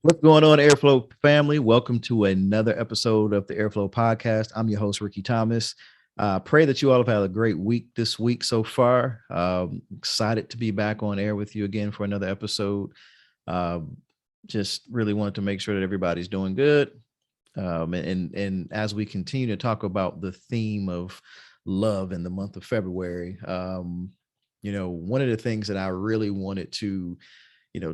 What's going on, Airflow family? Welcome to another episode of the Airflow podcast. I'm your host, Rickey Thomas. Pray that you all have had a great week this week so far. Excited to be back on air with you again for another episode. Um, just really wanted to make sure that everybody's doing good. And as we continue to talk about the theme of love in the month of February, one of the things that I really wanted to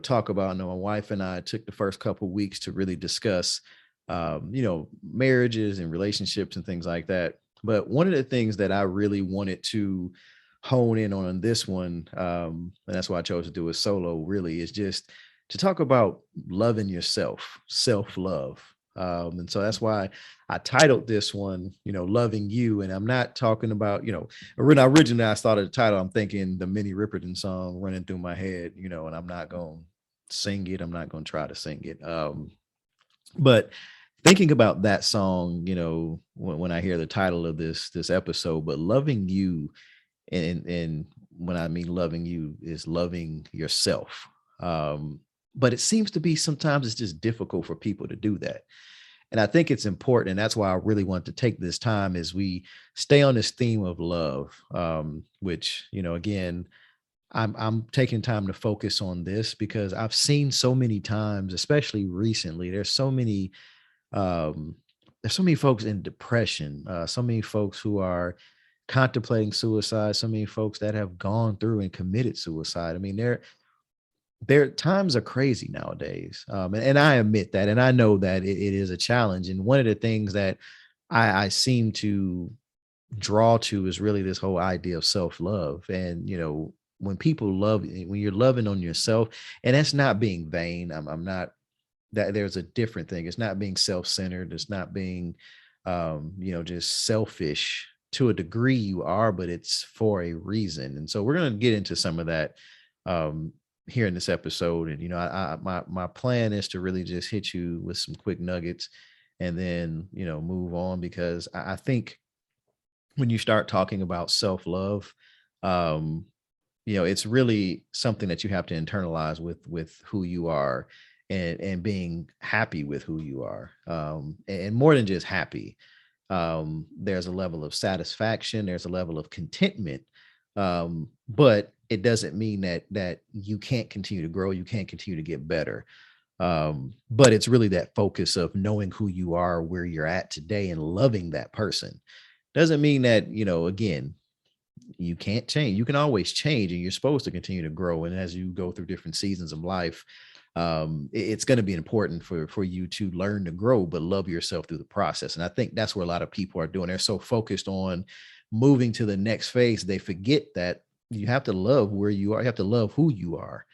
talk about. I know my wife and I took the first couple weeks to really discuss, marriages and relationships and things like that. But one of the things that I really wanted to hone in on this one, and that's why I chose to do a solo, really, is just to talk about loving yourself, self love. And so that's why I titled this one, loving you. And I'm not talking about, when originally I started the title, I'm thinking the Minnie Riperton song running through my head, and I'm not going to sing it. I'm not going to try to sing it. But thinking about that song, when I hear the title of this episode, but loving you, and when I mean loving you is loving yourself. But it seems to be sometimes it's just difficult for people to do that. And I think it's important. And that's why I really want to take this time as we stay on this theme of love, which, again, I'm taking time to focus on this because I've seen so many times, especially recently, um, there's so many folks in depression, so many folks who are contemplating suicide, so many folks that have gone through and committed suicide. I mean, their times are crazy nowadays. And I admit that, and I know that it is a challenge. And one of the things that I seem to draw to is really this whole idea of self-love. And, when people when you're loving on yourself, and that's not being vain. I'm not that there's a different thing. It's not being self-centered. It's not being, just selfish to a degree you are, but it's for a reason. And so we're going to get into some of that, um, here in this episode. And my plan is to really just hit you with some quick nuggets and then move on, because I think when you start talking about self-love, um it's really something that you have to internalize with who you are, and being happy with who you are, and more than just happy. There's a level of satisfaction, there's a level of contentment, but it doesn't mean that you can't continue to grow, you can't continue to get better. But it's really that focus of knowing who you are, where you're at today, and loving that person. Doesn't mean that, again, you can't change. You can always change, and you're supposed to continue to grow. And as you go through different seasons of life, it's going to be important for you to learn to grow, but love yourself through the process. And I think that's where a lot of people are doing. They're so focused on moving to the next phase, they forget that you have to love where you are. You have to love who you are.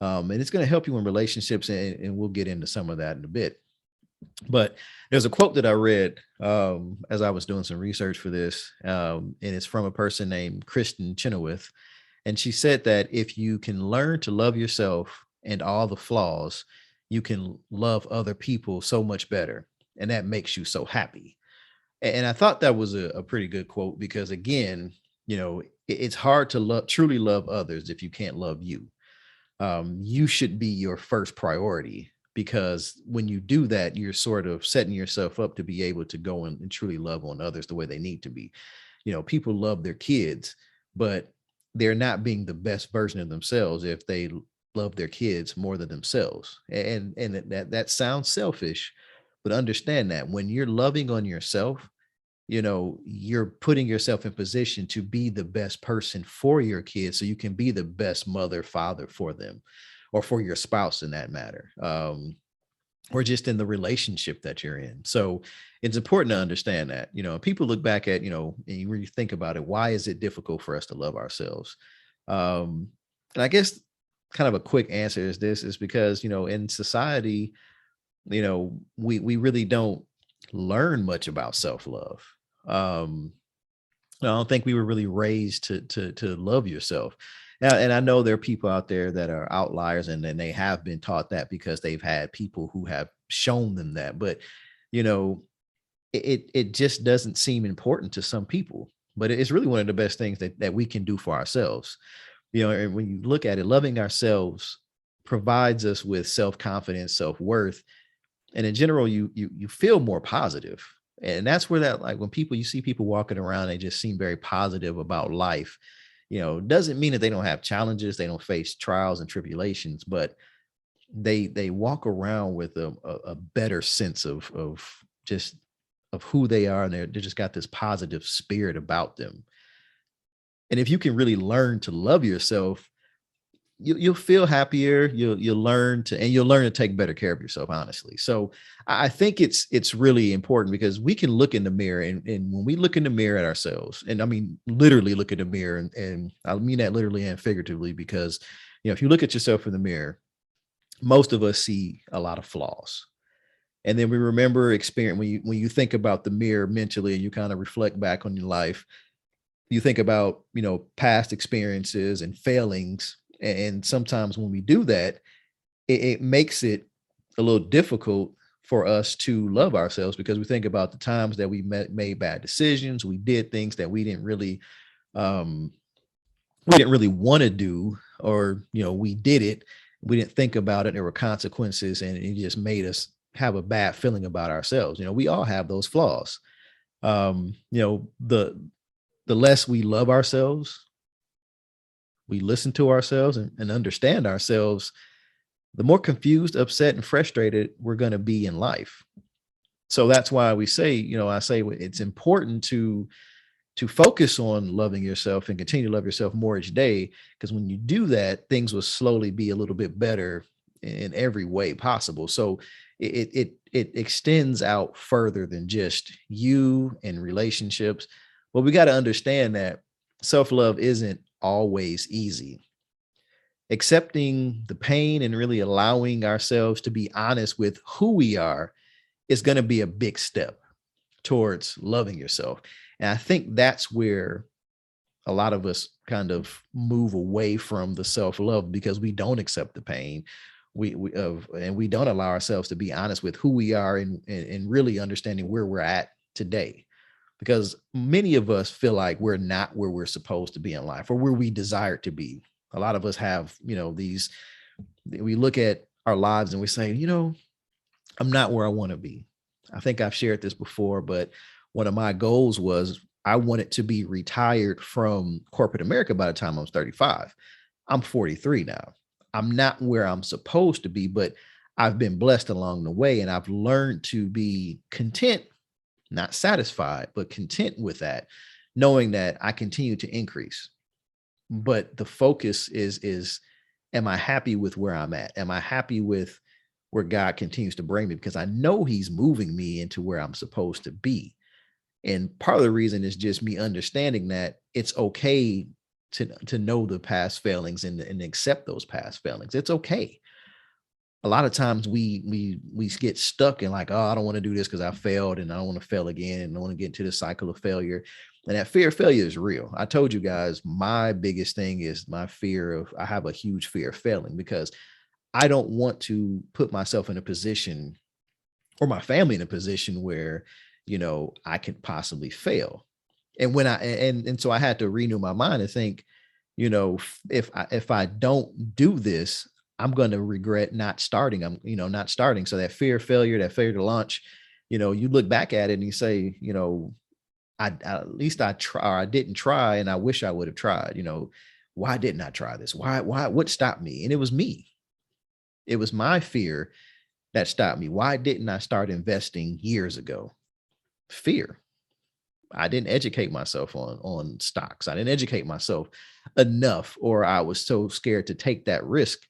And it's going to help you in relationships, and we'll get into some of that in a bit. But there's a quote that I read, as I was doing some research for this, and it's from a person named Kristen Chenoweth. And she said that if you can learn to love yourself and all the flaws, you can love other people so much better. And that makes you so happy. And I thought that was a pretty good quote, because again, it's hard to truly love others if you can't love you. You should be your first priority, because when you do that, you're sort of setting yourself up to be able to go and truly love on others the way they need to be. People love their kids, but they're not being the best version of themselves if they love their kids more than themselves. And that sounds selfish, but understand that when you're loving on yourself, you're putting yourself in position to be the best person for your kids, so you can be the best mother, father for them, or for your spouse in that matter, or just in the relationship that you're in. So it's important to understand that, people look back at, and you really think about it, why is it difficult for us to love ourselves? And I guess kind of a quick answer is this is because, in society, we really don't learn much about self-love. Um, I don't think we were really raised to love yourself. Now, and I know there are people out there that are outliers, and then they have been taught that because they've had people who have shown them that. But you know, it just doesn't seem important to some people. But it's really one of the best things that we can do for ourselves. And when you look at it, loving ourselves provides us with self-confidence, self-worth, and in general, you feel more positive. And that's where that, like, when people, you see people walking around, they just seem very positive about life. Doesn't mean that they don't have challenges, they don't face trials and tribulations, but they walk around with a better sense of just of who they are, and they just got this positive spirit about them. And if you can really learn to love yourself, you'll feel happier. You'll learn to take better care of yourself, honestly. So I think it's really important, because we can look in the mirror, and when we look in the mirror at ourselves, and I mean literally look in the mirror, and I mean that literally and figuratively, because if you look at yourself in the mirror, most of us see a lot of flaws. And then we remember experience, when you think about the mirror mentally and you kind of reflect back on your life, you think about past experiences and failings. And sometimes when we do that, it makes it a little difficult for us to love ourselves, because we think about the times that made bad decisions, we did things that um we didn't really want to do, or we did it, we didn't think about it, there were consequences, and it just made us have a bad feeling about ourselves. We all have those flaws. The less we love ourselves, we listen to ourselves and understand ourselves, the more confused, upset, and frustrated we're going to be in life. So that's why we say, I say it's important to focus on loving yourself and continue to love yourself more each day, because when you do that, things will slowly be a little bit better in every way possible. So it extends out further than just you and relationships. But we got to understand that self-love isn't always easy. Accepting the pain and really allowing ourselves to be honest with who we are is going to be a big step towards loving yourself. And I think that's where a lot of us kind of move away from the self-love, because we don't accept the pain. And we don't allow ourselves to be honest with who we are, and really understanding where we're at today. Because many of us feel like we're not where we're supposed to be in life, or where we desire to be. A lot of us have, we look at our lives and we say, I'm not where I want to be. I think I've shared this before, but one of my goals was I wanted to be retired from corporate America by the time I was 35. I'm 43 now. I'm not where I'm supposed to be, but I've been blessed along the way, and I've learned to be content, not satisfied, but content with that, knowing that I continue to increase. But the focus is, am I happy with where I'm at? Am I happy with where God continues to bring me? Because I know he's moving me into where I'm supposed to be. And part of the reason is just me understanding that it's okay to know the past failings, and accept those past failings. It's okay. A lot of times we get stuck in like, oh, I don't want to do this because I failed, and I don't want to fail again, and I want to get into the cycle of failure. And that fear of failure is real. I told you guys, my biggest thing is I have a huge fear of failing, because I don't want to put myself in a position, or my family in a position, where, I could possibly fail. And so I had to renew my mind and think, if I don't do this, I'm going to regret not starting. Not starting. So that fear of failure, that failure to launch, you look back at it and you say, at least I try, or I didn't try, and I wish I would have tried. Why didn't I try this? What stopped me? And it was me. It was my fear that stopped me. Why didn't I start investing years ago? Fear. I didn't educate myself on stocks. I didn't educate myself enough, or I was so scared to take that risk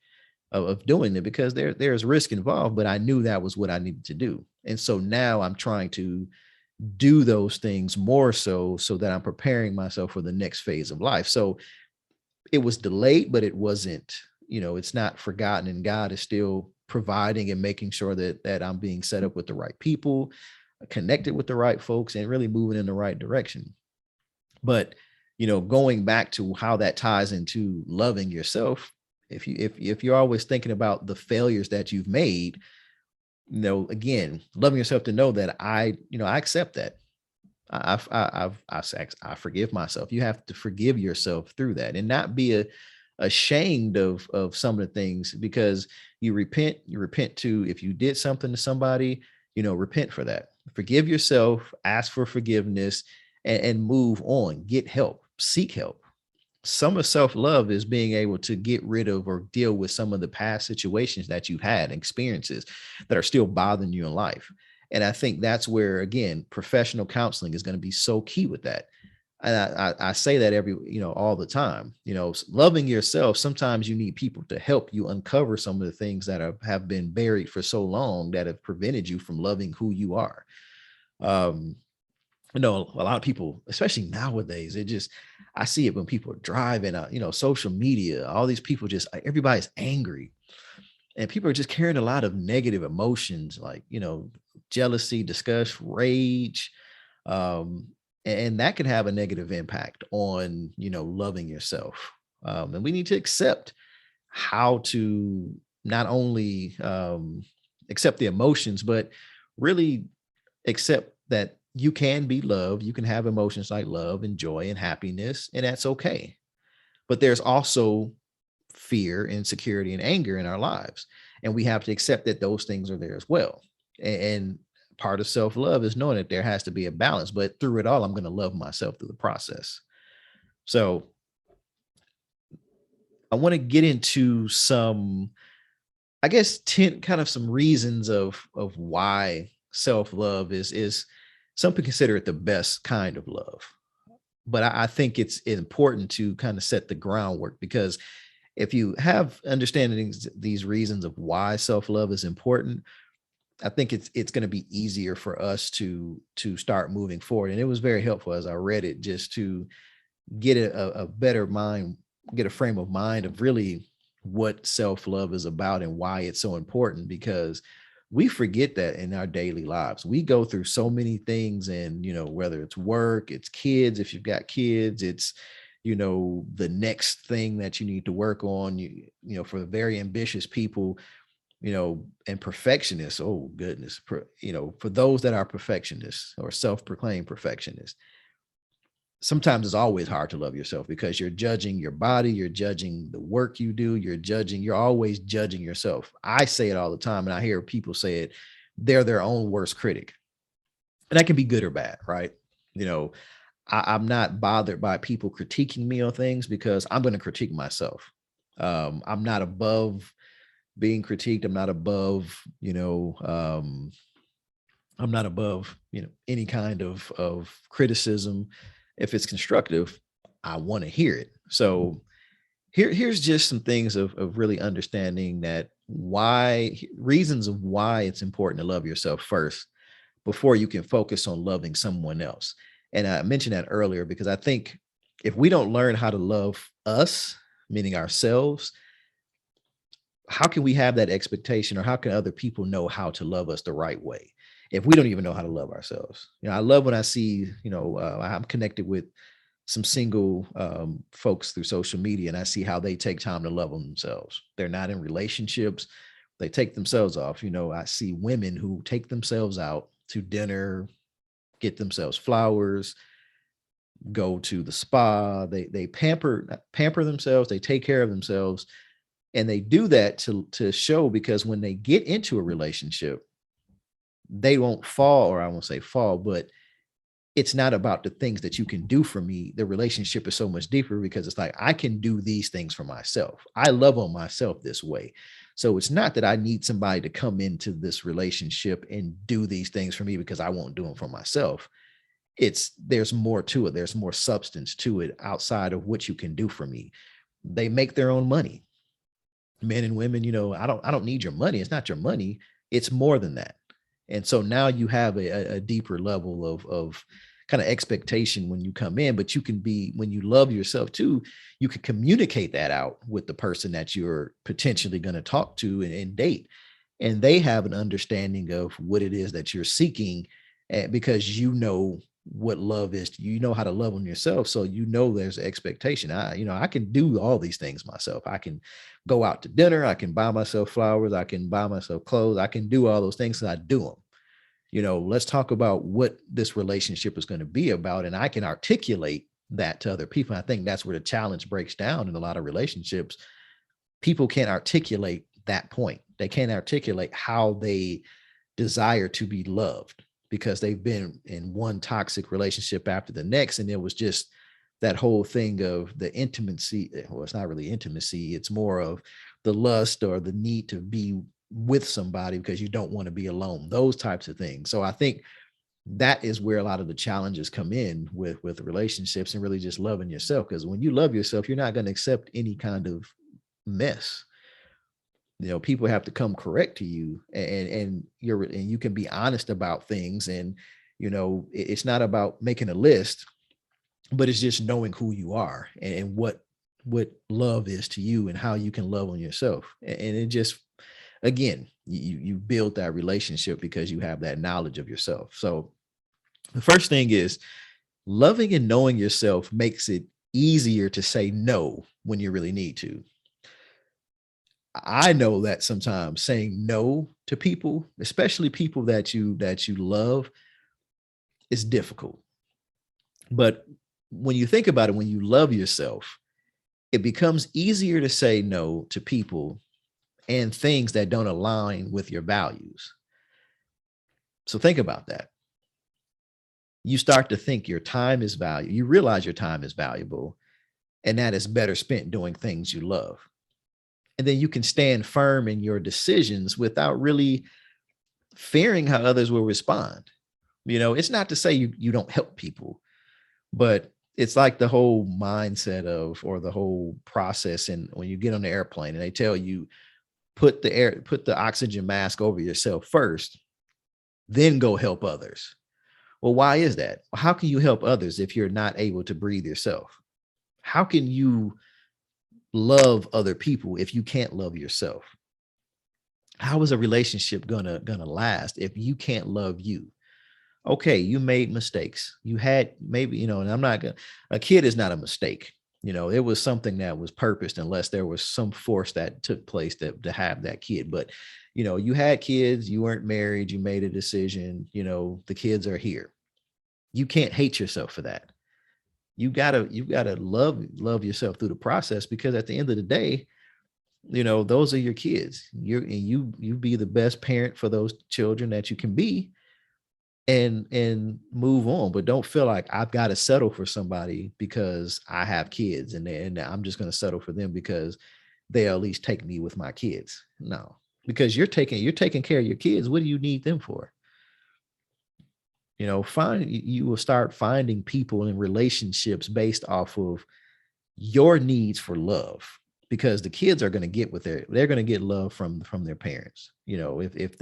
of doing it, because there's risk involved, but I knew that was what I needed to do. And so now I'm trying to do those things more so that I'm preparing myself for the next phase of life. So it was delayed, but it wasn't, it's not forgotten, and God is still providing and making sure that I'm being set up with the right people, connected with the right folks, and really moving in the right direction. But, going back to how that ties into loving yourself, if you're always thinking about the failures that you've made, again, loving yourself to know that I accept that. I forgive myself. You have to forgive yourself through that, and not be ashamed of some of the things, because you repent to, if you did something to somebody, repent for that. Forgive yourself, ask for forgiveness, and move on. Get help, seek help. Some of self-love is being able to get rid of or deal with some of the past situations that you've had, experiences that are still bothering you in life. And I think that's where, again, professional counseling is going to be so key with that. And I say that all the time. Loving yourself, sometimes you need people to help you uncover some of the things that have been buried for so long, that have prevented you from loving who you are. um a lot of people, especially nowadays, I see it when people are driving, social media, all these people, just everybody's angry, and people are just carrying a lot of negative emotions, like, jealousy, disgust, rage. Um, and that can have a negative impact on, loving yourself. And we need to accept how to not only accept the emotions, but really accept that you can be loved. You can have emotions like love and joy and happiness, and that's okay. But there's also fear, insecurity, and anger in our lives. And we have to accept that those things are there as well. And part of self love is knowing that there has to be a balance. But through it all, I'm going to love myself through the process. So I want to get into some, I guess, 10 kind of some reasons of why self love is some people consider it the best kind of love. But I think it's important to kind of set the groundwork, because if you have understanding these reasons of why self-love is important, I think it's going to be easier for us to start moving forward. And it was very helpful as I read it, just to get a better mind, get a frame of mind of really what self-love is about and why it's so important, because we forget that in our daily lives. We go through so many things, and whether it's work, it's kids, if you've got kids, it's the next thing that you need to work on, for the very ambitious people, and perfectionists. Oh goodness. For those that are perfectionists or self-proclaimed perfectionists, sometimes it's always hard to love yourself, because you're judging your body, you're judging the work you do, you're always judging yourself. I say it all the time, and I hear people say it. They're their own worst critic. And that can be good or bad, right? You know, I'm not bothered by people critiquing me on things, because I'm going to critique myself. I'm not above being critiqued. I'm not above, I'm not above, any kind of criticism. If it's constructive, I want to hear it. So here's just some things of really understanding that reasons of why it's important to love yourself first before you can focus on loving someone else. And I mentioned that earlier, because I think if we don't learn how to love us, meaning ourselves, how can we have that expectation, or how can other people know how to love us the right way if we don't even know how to love ourselves? I love when I see, I'm connected with some single folks through social media, and I see how they take time to love on themselves. They're not in relationships. They take themselves off. I see women who take themselves out to dinner, get themselves flowers, go to the spa. They pamper themselves. They take care of themselves, and they do that to show, because when they get into a relationship, they won't fall, or I won't say fall, but it's not about the things that you can do for me. The relationship is so much deeper, because it's like, I can do these things for myself. I love on myself this way. So it's not that I need somebody to come into this relationship and do these things for me, because I won't do them for myself. There's more to it. There's more substance to it outside of what you can do for me. They make their own money. Men and women, I don't need your money. It's not your money. It's more than that. And so now you have a deeper level of kind of expectation when you come in, but when you love yourself too, you can communicate that out with the person that you're potentially going to talk to and date. And they have an understanding of what it is that you're seeking, because what love is. You know how to love on yourself. So there's expectation. I can do all these things myself. I can go out to dinner. I can buy myself flowers. I can buy myself clothes. I can do all those things, and I do them. Let's talk about what this relationship is going to be about. And I can articulate, that to other people. I think that's where the challenge breaks down in a lot of relationships. People can't articulate that point. They can't articulate how they desire to be loved because they've been in one toxic relationship after the next. And it was just that whole thing of the intimacy. Well, it's not really intimacy. It's more of the lust or the need to be with somebody because you don't want to be alone, those types of things. So I think that is where a lot of the challenges come in with relationships and really just loving yourself. Because when you love yourself, you're not going to accept any kind of mess. People have to come correct to you, and you can be honest about things. And it's not about making a list, but it's just knowing who you are and what love is to you and how you can love on yourself. And it just, again, you build that relationship because you have that knowledge of yourself. So the first thing is loving and knowing yourself makes it easier to say no when you really need to. I know that sometimes saying no to people, especially people that you love, is difficult. But when you think about it, when you love yourself, it becomes easier to say no to people and things that don't align with your values. So think about that. You start to think your time is valuable. You realize your time is valuable, and that is better spent doing things you love. And then you can stand firm in your decisions without really fearing how others will respond. It's not to say you don't help people, but it's like the whole mindset or the whole process. And when you get on the airplane and they tell you, put the oxygen mask over yourself first, then go help others. Well, why is that? How can you help others if you're not able to breathe yourself? How can you love other people if you can't love yourself? How is a relationship gonna last if you can't love you? Okay, you made mistakes. You had maybe, and I'm not gonna, a kid is not a mistake. It was something that was purposed unless there was some force that took place to have that kid. But, you had kids, you weren't married, you made a decision, the kids are here. You can't hate yourself for that. You gotta love yourself through the process, because at the end of the day, those are your kids. You be the best parent for those children that you can be, and move on. But don't feel like I've got to settle for somebody because I have kids and I'm just going to settle for them because they'll at least take me with my kids. No, because you're taking care of your kids. What do you need them for? You will start finding people in relationships based off of your needs for love, because the kids are going to get they're going to get love from their parents. If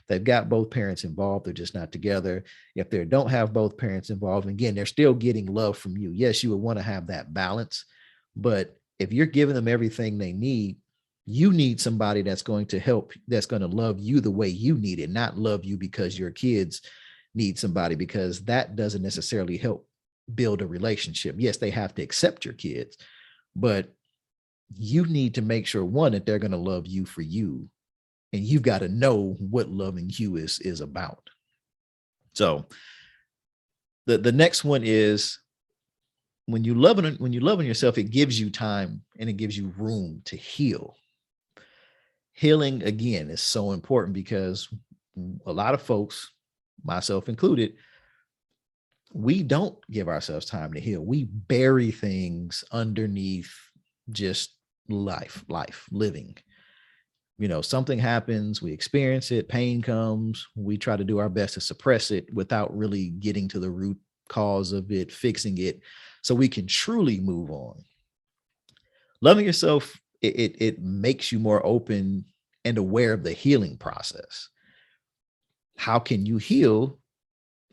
they've got both parents involved, they're just not together. If they don't have both parents involved, again, they're still getting love from you. Yes, you would want to have that balance, but if you're giving them everything they need, you need somebody that's going to help, that's going to love you the way you need it, not love you because your kids need somebody, because that doesn't necessarily help build a relationship. Yes, they have to accept your kids, but you need to make sure, one, that they're going to love you for you, and you've got to know what loving you is about. So the next one is, when you love on yourself, it gives you time and it gives you room to heal. Healing, again, is so important, because a lot of folks, myself included, we don't give ourselves time to heal. We bury things underneath just life living. Something happens, we experience it, pain comes, we try to do our best to suppress it without really getting to the root cause of it, fixing it, so we can truly move on. Loving yourself, it makes you more open and aware of the healing process. How can you heal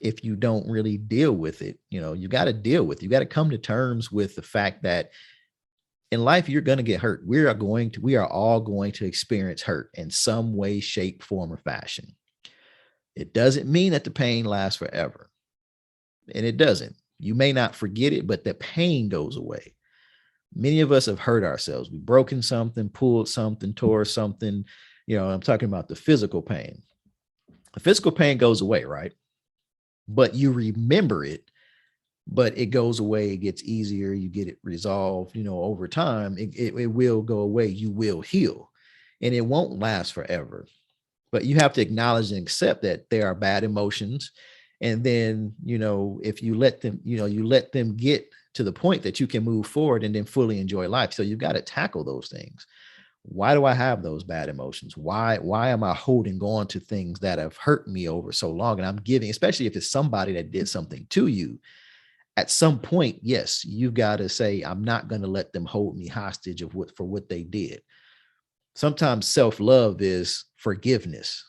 if you don't really deal with it? You got to deal with, you got to come to terms with the fact that in life, you're going to get hurt. We are all going to experience hurt in some way, shape, form, or fashion. It doesn't mean that the pain lasts forever. And it doesn't. You may not forget it, but the pain goes away. Many of us have hurt ourselves. We've broken something, pulled something, tore something. I'm talking about the physical pain. The physical pain goes away, right? But you remember it but it goes away. It gets easier. You get it resolved, over time. It will go away. You will heal, and it won't last forever. But you have to acknowledge and accept that there are bad emotions. And then, if you let them, you let them get to the point that you can move forward and then fully enjoy life. So you've got to tackle those things. Why do I have those bad emotions? Why am I holding on to things that have hurt me over so long? And I'm giving, especially if it's somebody that did something to you, at some point, yes, you've got to say, I'm not going to let them hold me hostage for what they did. Sometimes self-love is forgiveness.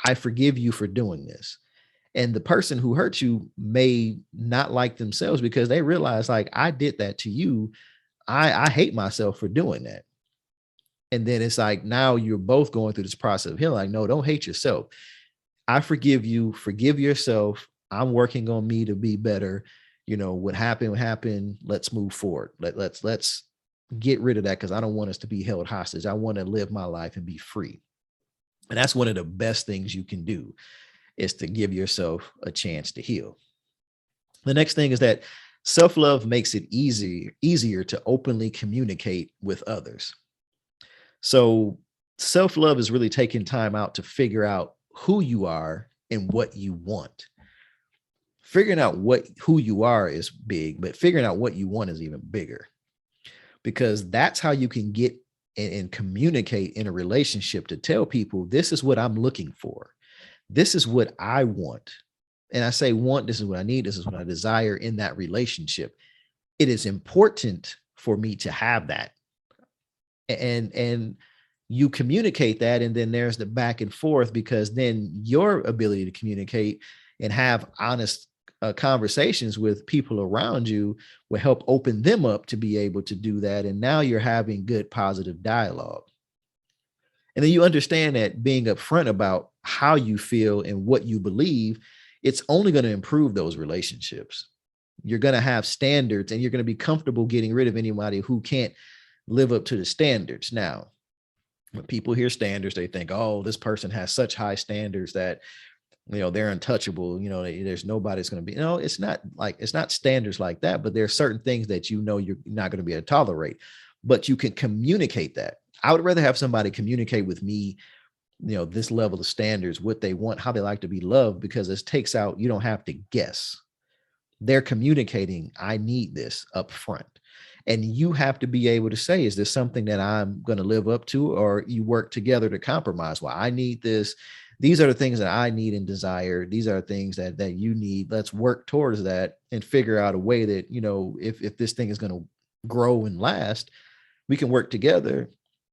I forgive you for doing this. And the person who hurt you may not like themselves because they realize, like, I did that to you. I hate myself for doing that. And then it's like, now you're both going through this process of healing. Like, no, don't hate yourself. I forgive you, forgive yourself. I'm working on me to be better. What happened. Let's move forward. Let's get rid of that, because I don't want us to be held hostage. I want to live my life and be free. And that's one of the best things you can do, is to give yourself a chance to heal. The next thing is that self-love makes it easier to openly communicate with others. So self-love is really taking time out to figure out who you are and what you want. Figuring out who you are is big, but figuring out what you want is even bigger, because that's how you can get and communicate in a relationship, to tell people, this is what I'm looking for. This is what I want. And I say want, this is what I need. This is what I desire in that relationship. It is important for me to have that. And you communicate that, and then there's the back and forth, because then your ability to communicate and have honest conversations with people around you will help open them up to be able to do that. And now you're having good, positive dialogue. And then you understand that being upfront about how you feel and what you believe, it's only going to improve those relationships. You're going to have standards, and you're going to be comfortable getting rid of anybody who can't live up to the standards. Now, when people hear standards, they think, oh, this person has such high standards that, they're untouchable. There's nobody's going to be, it's not standards like that, but there are certain things that, you're not going to be able to tolerate, but you can communicate that. I would rather have somebody communicate with me, this level of standards, what they want, how they like to be loved, because it takes out, you don't have to guess. They're communicating, I need this up front. And you have to be able to say, is this something that I'm going to live up to? Or you work together to compromise. Well, I need this. These are the things that I need and desire. These are things that you need. Let's work towards that and figure out a way that, if this thing is going to grow and last, we can work together.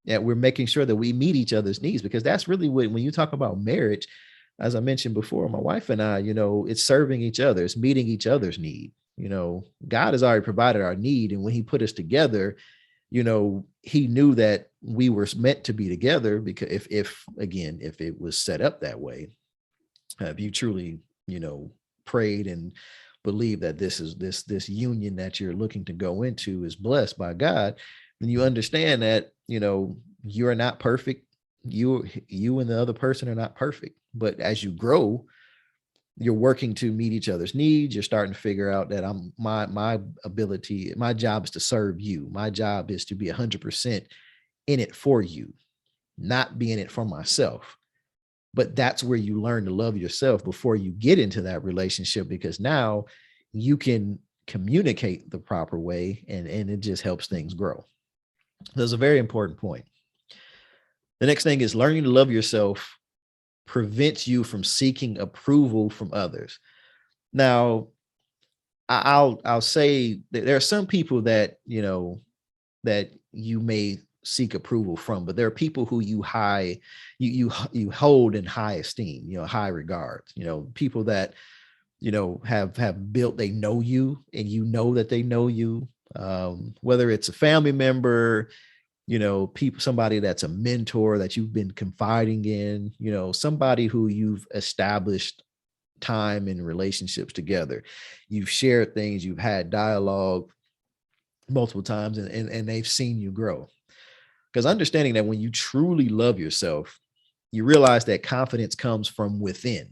And we're making sure that we meet each other's needs, because that's really what, when you talk about marriage, as I mentioned before, my wife and I, it's serving each other, it's meeting each other's need. God has already provided our need. And when he put us together, he knew that we were meant to be together, because if it was set up that way, if you truly, prayed and believe that this union that you're looking to go into is blessed by God, then you understand that, you are not perfect. You and the other person are not perfect, but as you grow, you're working to meet each other's needs. You're starting to figure out that my job is to serve you. My job is to be 100% in it for you, not be in it for myself. But that's where you learn to love yourself before you get into that relationship, because now you can communicate the proper way, and it just helps things grow. That's a very important point. The next thing is learning to love yourself prevents you from seeking approval from others. Now, I'll say that there are some people that, that you may seek approval from, but there are people who you hold in high esteem, high regard, people that, have built, they know you, and that they know you, whether it's a family member, somebody that's a mentor that you've been confiding in, somebody who you've established time and relationships together. You've shared things, you've had dialogue multiple times, and they've seen you grow. Because understanding that when you truly love yourself, you realize that confidence comes from within.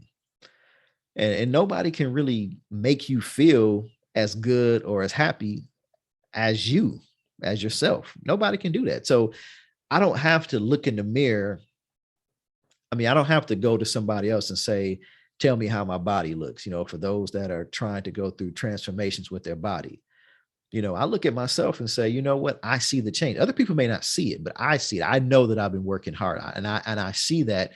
And nobody can really make you feel as good or as happy as you, as yourself. Nobody can do that. So I don't have to look in the mirror. I mean, I don't have to go to somebody else and say, tell me how my body looks, for those that are trying to go through transformations with their body. I look at myself and say, you know what? I see the change. Other people may not see it, but I see it. I know that I've been working hard, and I see that,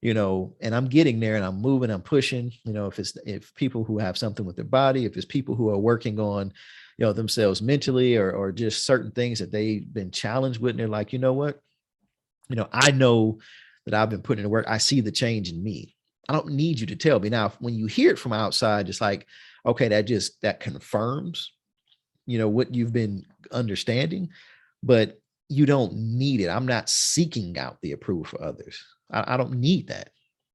and I'm getting there, and I'm moving, I'm pushing. If people who have something with their body, if it's people who are working on, themselves mentally, or just certain things that they've been challenged with, and they're like, you know what? I know that I've been putting in the work. I see the change in me. I don't need you to tell me. Now, when you hear it from outside, it's like, okay, that confirms, what you've been understanding, but you don't need it. I'm not seeking out the approval for others. I don't need that.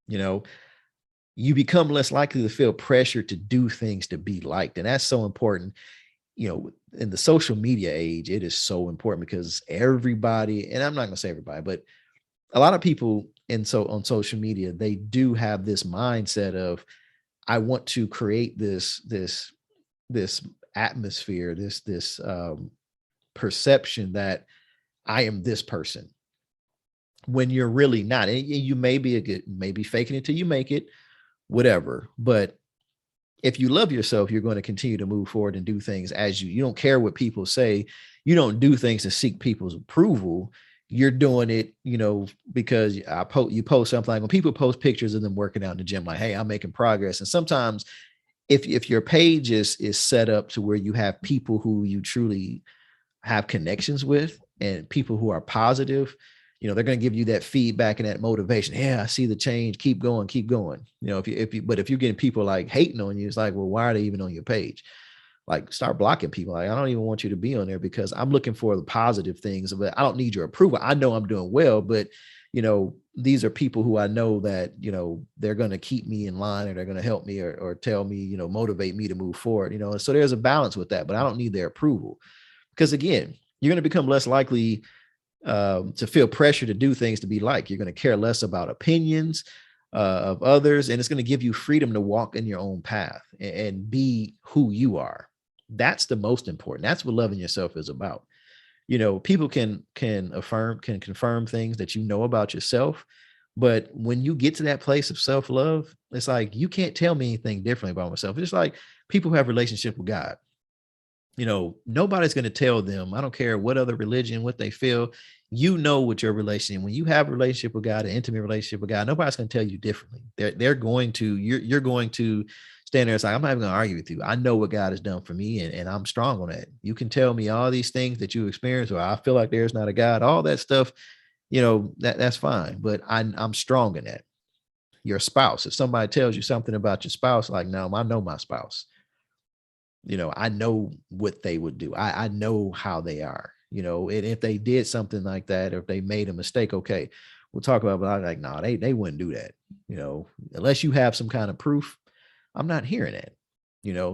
You know, you become less likely to feel pressure to do things to be liked. And that's so important. In the social media age, it is so important because everybody, and I'm not going to say everybody, but a lot of people on social media, they do have this mindset of, I want to create this atmosphere, this perception that I am this person when you're really not. And you may be faking it till you make it, whatever. But if you love yourself, you're going to continue to move forward and do things as you don't care what people say. You don't do things to seek people's approval. You're doing it, because you post something. Like when people post pictures of them working out in the gym, like, hey, I'm making progress. And sometimes if your page is set up to where you have people who you truly have connections with and people who are positive, they're going to give you that feedback and that motivation. Yeah, I see the change. Keep going, keep going. But if you're getting people like hating on you, it's like, well, why are they even on your page? Like, start blocking people. Like, I don't even want you to be on there because I'm looking for the positive things, but I don't need your approval. I know I'm doing well, but these are people who I know that, they're going to keep me in line, or they're going to help me or tell me, motivate me to move forward, and so there's a balance with that, but I don't need their approval because, again, you're going to become less likely to feel pressure to do things to be liked. You're going to care less about opinions of others, and it's going to give you freedom to walk in your own path and be who you are. That's the most important. That's what loving yourself is about. People can confirm things that about yourself, but when you get to that place of self-love, it's like, you can't tell me anything differently about myself. It's like people who have a relationship with God. Nobody's going to tell them, I don't care what other religion, what they feel, what your relationship, when you have a relationship with God, an intimate relationship with God, nobody's going to tell you differently. They're going to, you're going to stand there and say, I'm not even going to argue with you. I know what God has done for me, and I'm strong on that. You can tell me all these things that you experience, or I feel like there's not a God, all that stuff, that's fine. But I'm strong in that. Your spouse, if somebody tells you something about your spouse, like, no, I know my spouse. I know what they would do. I know how they are, and if they did something like that, or if they made a mistake, okay, we'll talk about it. But I'm like, no, they wouldn't do that. Unless you have some kind of proof, I'm not hearing it,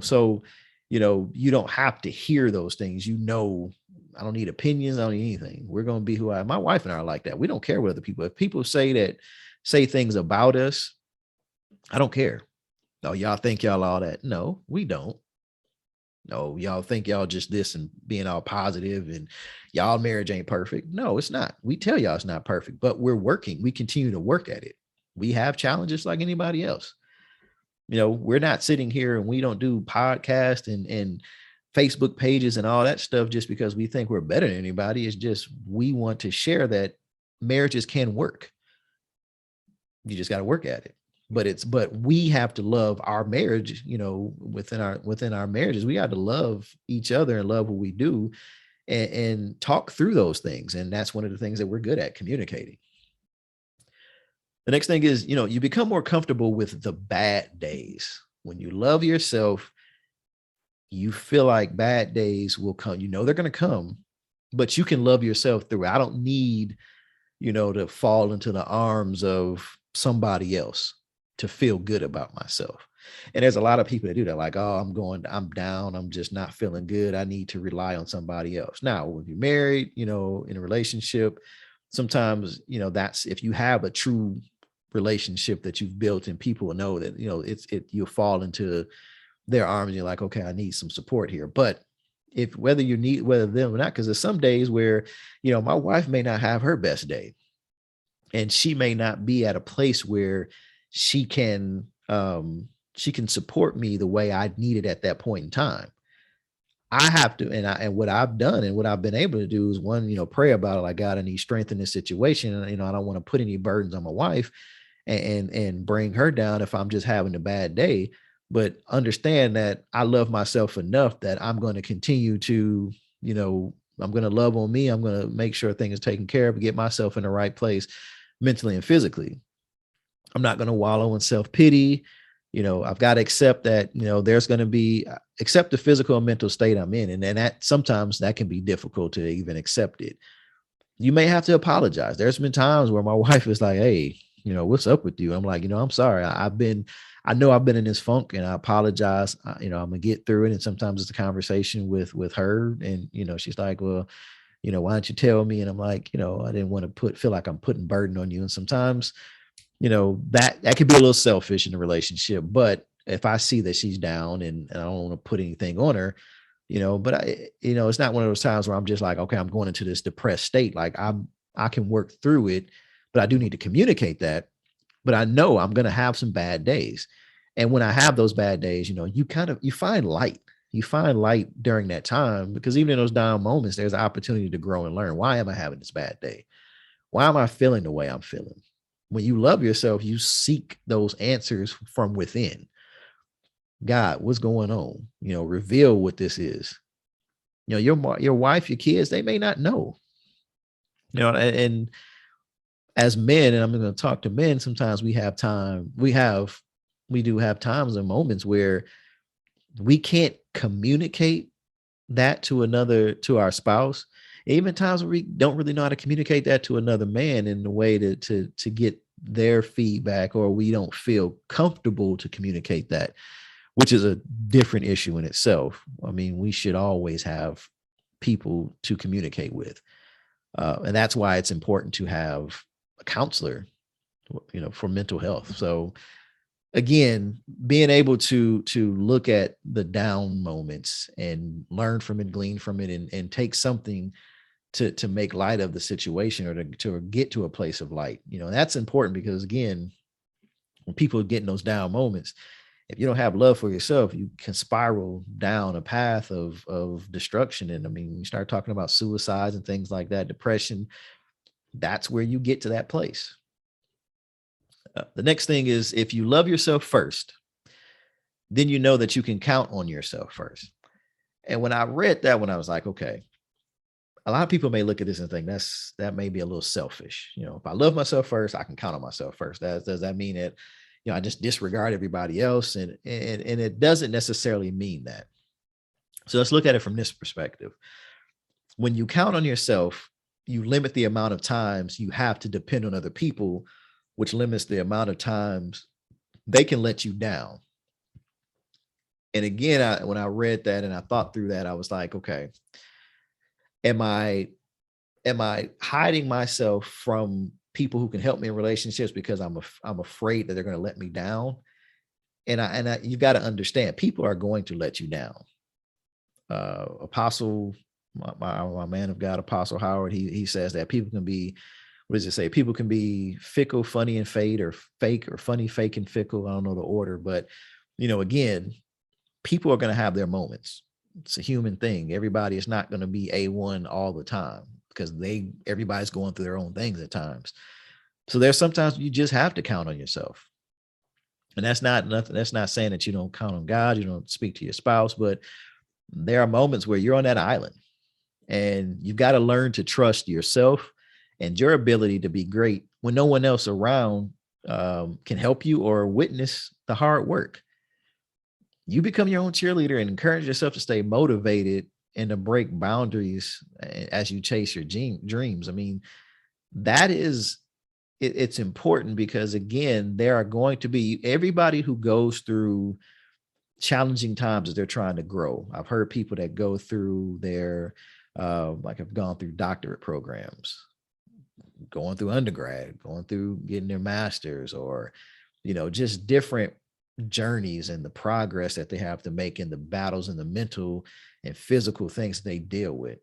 so, you don't have to hear those things. I don't need opinions. I don't need anything. We're going to be who I am. My wife and I are like that. We don't care what other people, if people say things about us, I don't care. Oh, y'all think y'all all that. No, we don't. No, y'all think y'all just this and being all positive, and y'all marriage ain't perfect. No, it's not. We tell y'all it's not perfect, but we're working. We continue to work at it. We have challenges like anybody else. We're not sitting here and we don't do podcasts and Facebook pages and all that stuff just because we think we're better than anybody. It's just, we want to share that marriages can work. You just got to work at it. But we have to love our marriage, within our marriages. We got to love each other and love what we do, and talk through those things. And that's one of the things that we're good at, communicating. The next thing is, you become more comfortable with the bad days. When you love yourself, you feel like bad days will come. They're going to come, but you can love yourself through it. I don't need, to fall into the arms of somebody else to feel good about myself. And there's a lot of people that do that. Like, oh, I'm down. I'm just not feeling good. I need to rely on somebody else. Now, when you're married, in a relationship, sometimes, that's, if you have a true relationship that you've built, and people know that, you'll fall into, their arms and you're like, okay, I need some support here. But if whether them or not, because there's some days where, my wife may not have her best day, and she may not be at a place where she can support me the way I need it at that point in time. I have to, and what I've done and what I've been able to do is, one, pray about it. Like, God, I need strength in this situation. And, I don't want to put any burdens on my wife and bring her down if I'm just having a bad day. But understand that I love myself enough that I'm going to continue to, I'm going to love on me. I'm going to make sure things are taken care of, get myself in the right place mentally and physically. I'm not going to wallow in self-pity. I've got to accept that, there's going to be, accept the physical and mental state I'm in. And then that sometimes that can be difficult to even accept it. You may have to apologize. There's been times where my wife is like, hey, what's up with you? I'm like, I'm sorry. I know I've been in this funk, and I apologize. I'm gonna get through it. And sometimes it's a conversation with her, and, she's like, well, why don't you tell me? And I'm like, I didn't want to feel like I'm putting burden on you. And sometimes, that could be a little selfish in the relationship. But if I see that she's down and I don't want to put anything on her, but it's not one of those times where I'm just like, okay, I'm going into this depressed state. Like, I can work through it, but I do need to communicate that. But I know I'm going to have some bad days. And when I have those bad days, you find light. You find light during that time, because even in those down moments, there's an opportunity to grow and learn. Why am I having this bad day? Why am I feeling the way I'm feeling? When you love yourself, you seek those answers from within. God, what's going on? Reveal what this is. Your wife, your kids, they may not know. And as men, and I'm going to talk to men, sometimes we have time. We do have times and moments where we can't communicate that to our spouse. Even times where we don't really know how to communicate that to another man in a way to get their feedback, or we don't feel comfortable to communicate that, which is a different issue in itself. I mean, we should always have people to communicate with. And that's why it's important to have a counselor, for mental health. So again, being able to look at the down moments and learn from it, glean from it, and take something to make light of the situation, or to get to a place of light. That's important, because again, when people are getting those down moments, if you don't have love for yourself, you can spiral down a path of destruction. And I mean, you start talking about suicides and things like that, depression, that's where you get to that place. The next thing is, if you love yourself first, then you know that you can count on yourself first. And when I read that one, I was like, okay, a lot of people may look at this and think that may be a little selfish. If I love myself first, I can count on myself first. Does that mean that, I just disregard everybody else? And it doesn't necessarily mean that. So let's look at it from this perspective. When you count on yourself, you limit the amount of times you have to depend on other people, which limits the amount of times they can let you down. And again, when I read that and I thought through that, I was like, okay, am I hiding myself from people who can help me in relationships because I'm afraid that they're going to let me down? And you've got to understand, people are going to let you down. Apostle, my man of God, Apostle Howard, he says that people can be, what does it say? People can be fickle, funny, and fade, or fake, or funny, fake, and fickle. I don't know the order, but again, people are going to have their moments. It's a human thing. Everybody is not going to be A1 all the time, because everybody's going through their own things at times. So there's sometimes you just have to count on yourself. And that's not saying that you don't count on God, you don't speak to your spouse, but there are moments where you're on that island, and you've got to learn to trust yourself and your ability to be great when no one else around can help you or witness the hard work. You become your own cheerleader and encourage yourself to stay motivated and to break boundaries as you chase your dreams. I mean, it's important, because again, there are going to be everybody who goes through challenging times as they're trying to grow. I've heard people that go through their, like, have gone through doctorate programs, going through undergrad, going through getting their master's, or, just different journeys and the progress that they have to make in the battles and the mental and physical things they deal with.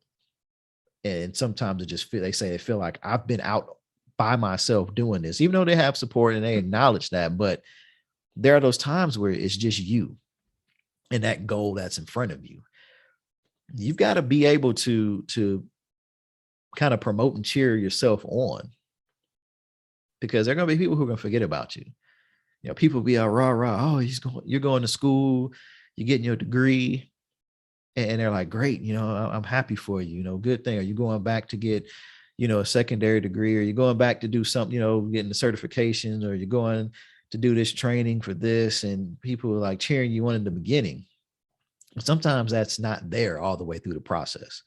And sometimes it just feel, they say they feel like I've been out by myself doing this, even though they have support and they acknowledge that. But there are those times where it's just you and that goal that's in front of you. You've got to be able to kind of promote and cheer yourself on, because there are going to be people who are going to forget about you. You know, people be all rah rah. Oh, you're going to school, you're getting your degree, and they're like, great, you know, I'm happy for you. You know, good thing. Are you going back to get, you know, a secondary degree? Or you're going back to do something, you know, getting the certifications, or you're going to do this training for this, and people are like cheering you on in the beginning. Sometimes that's not there all the way through the process.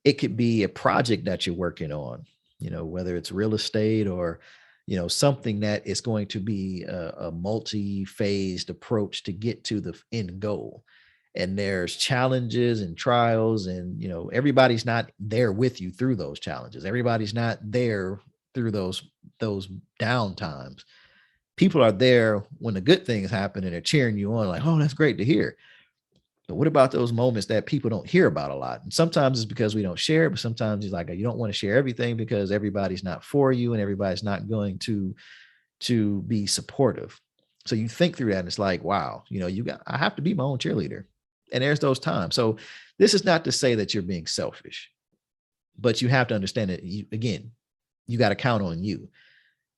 It could be a project that you're working on, you know, whether it's real estate or, you know, something that is going to be a multi-phased approach to get to the end goal. And there's challenges and trials, and, you know, everybody's not there with you through those challenges. Everybody's not there through those down times. People are there when the good things happen and they're cheering you on, like, oh, that's great to hear. But what about those moments that people don't hear about a lot? And sometimes it's because we don't share, but sometimes it's like you don't want to share everything because everybody's not for you and everybody's not going to be supportive. So you think through that and it's like, wow, you know, I have to be my own cheerleader. And there's those times. So this is not to say that you're being selfish, but you have to understand that you got to count on you.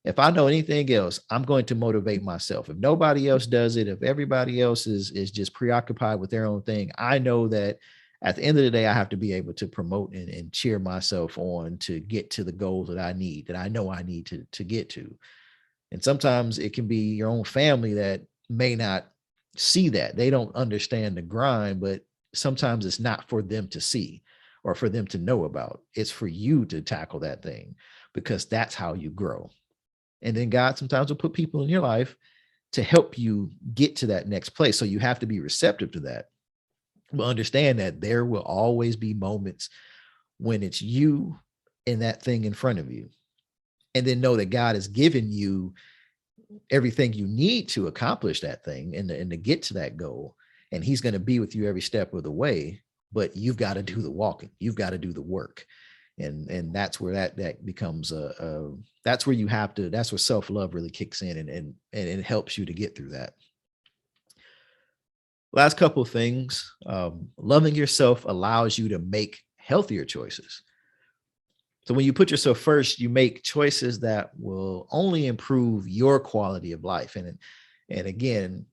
If I know anything else, I'm going to motivate myself. If nobody else does it, if everybody else is just preoccupied with their own thing, I know that at the end of the day, I have to be able to promote and cheer myself on to get to the goals that I need, that I know I need to get to. And sometimes it can be your own family that may not see that. They don't understand the grind, but sometimes it's not for them to see or for them to know about. It's for you to tackle that thing, because that's how you grow. And then God sometimes will put people in your life to help you get to that next place. So you have to be receptive to that. But understand that there will always be moments when it's you and that thing in front of you. And then know that God has given you everything you need to accomplish that thing and to get to that goal. And he's going to be with you every step of the way. But you've got to do the walking. You've got to do the work. And that's where that becomes that's where you have to, that's where self-love really kicks in and it helps you to get through that. Last couple of things. Loving yourself allows you to make healthier choices. So when you put yourself first, you make choices that will only improve your quality of life. And again,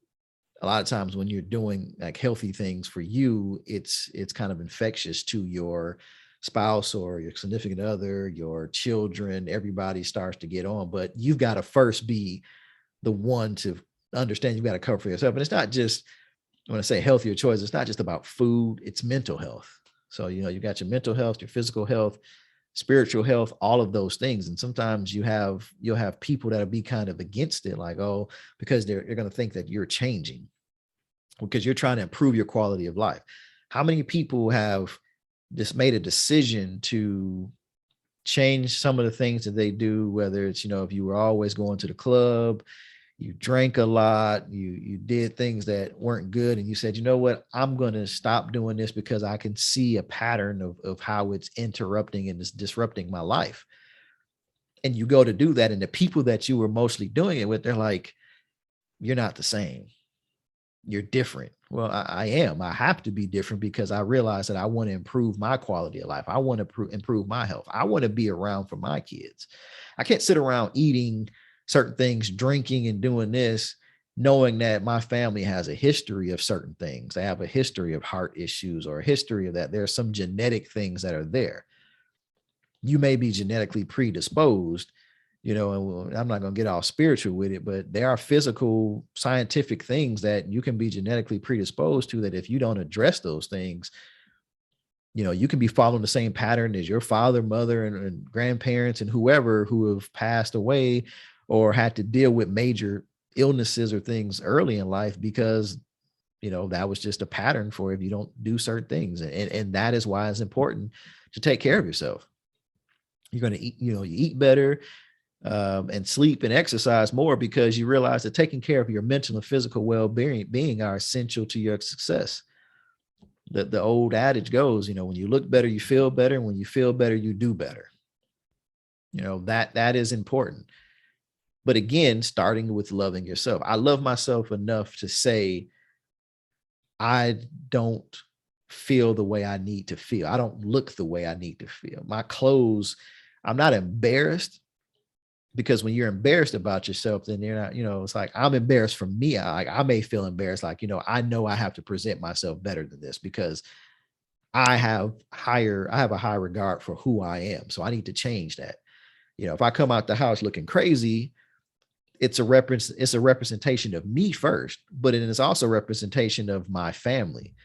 a lot of times when you're doing like healthy things for you, it's kind of infectious to your spouse or your significant other, your children. Everybody starts to get on, but you've got to first be the one to understand you've got to cover for yourself. And it's not just, when I say healthier choices, it's not just about food, it's mental health. So, you know, you got your mental health, your physical health, spiritual health, all of those things. And sometimes you'll have people that'll be kind of against it, like, oh, because they're going to think that you're changing because you're trying to improve your quality of life. How many people have just made a decision to change some of the things that they do, whether it's, you know, if you were always going to the club, you drank a lot, you did things that weren't good, and you said, you know what, I'm going to stop doing this because I can see a pattern of how it's interrupting and it's disrupting my life. And you go to do that, and the people that you were mostly doing it with, they're like, you're not the same. You're different. Well, I am. I have to be different because I realize that I want to improve my quality of life. I want to improve my health. I want to be around for my kids. I can't sit around eating certain things, drinking and doing this, knowing that my family has a history of certain things. They have a history of heart issues or a history of that. There are some genetic things that are there. You may be genetically predisposed, you know, and I'm not going to get all spiritual with it, but there are physical, scientific things that you can be genetically predisposed to, that if you don't address those things, you know, you can be following the same pattern as your father, mother, and grandparents and whoever who have passed away or had to deal with major illnesses or things early in life because, you know, that was just a pattern for if you don't do certain things. And that is why it's important to take care of yourself. You're going to eat, you know, you eat better, and sleep and exercise more, because you realize that taking care of your mental and physical well-being are essential to your success. The old adage goes, when you look better, you feel better. And when you feel better, you do better. That is important. But again, starting with loving yourself. I love myself enough to say, I don't feel the way I need to feel. I don't look the way I need to feel. My clothes, I'm not embarrassed, because when you're embarrassed about yourself, then you're not, it's like, I'm embarrassed for me. I may feel embarrassed. Like, I know I have to present myself better than this, because I have a high regard for who I am. So I need to change that. If I come out the house looking crazy, it's a representation of me first, but it is also a representation of my family.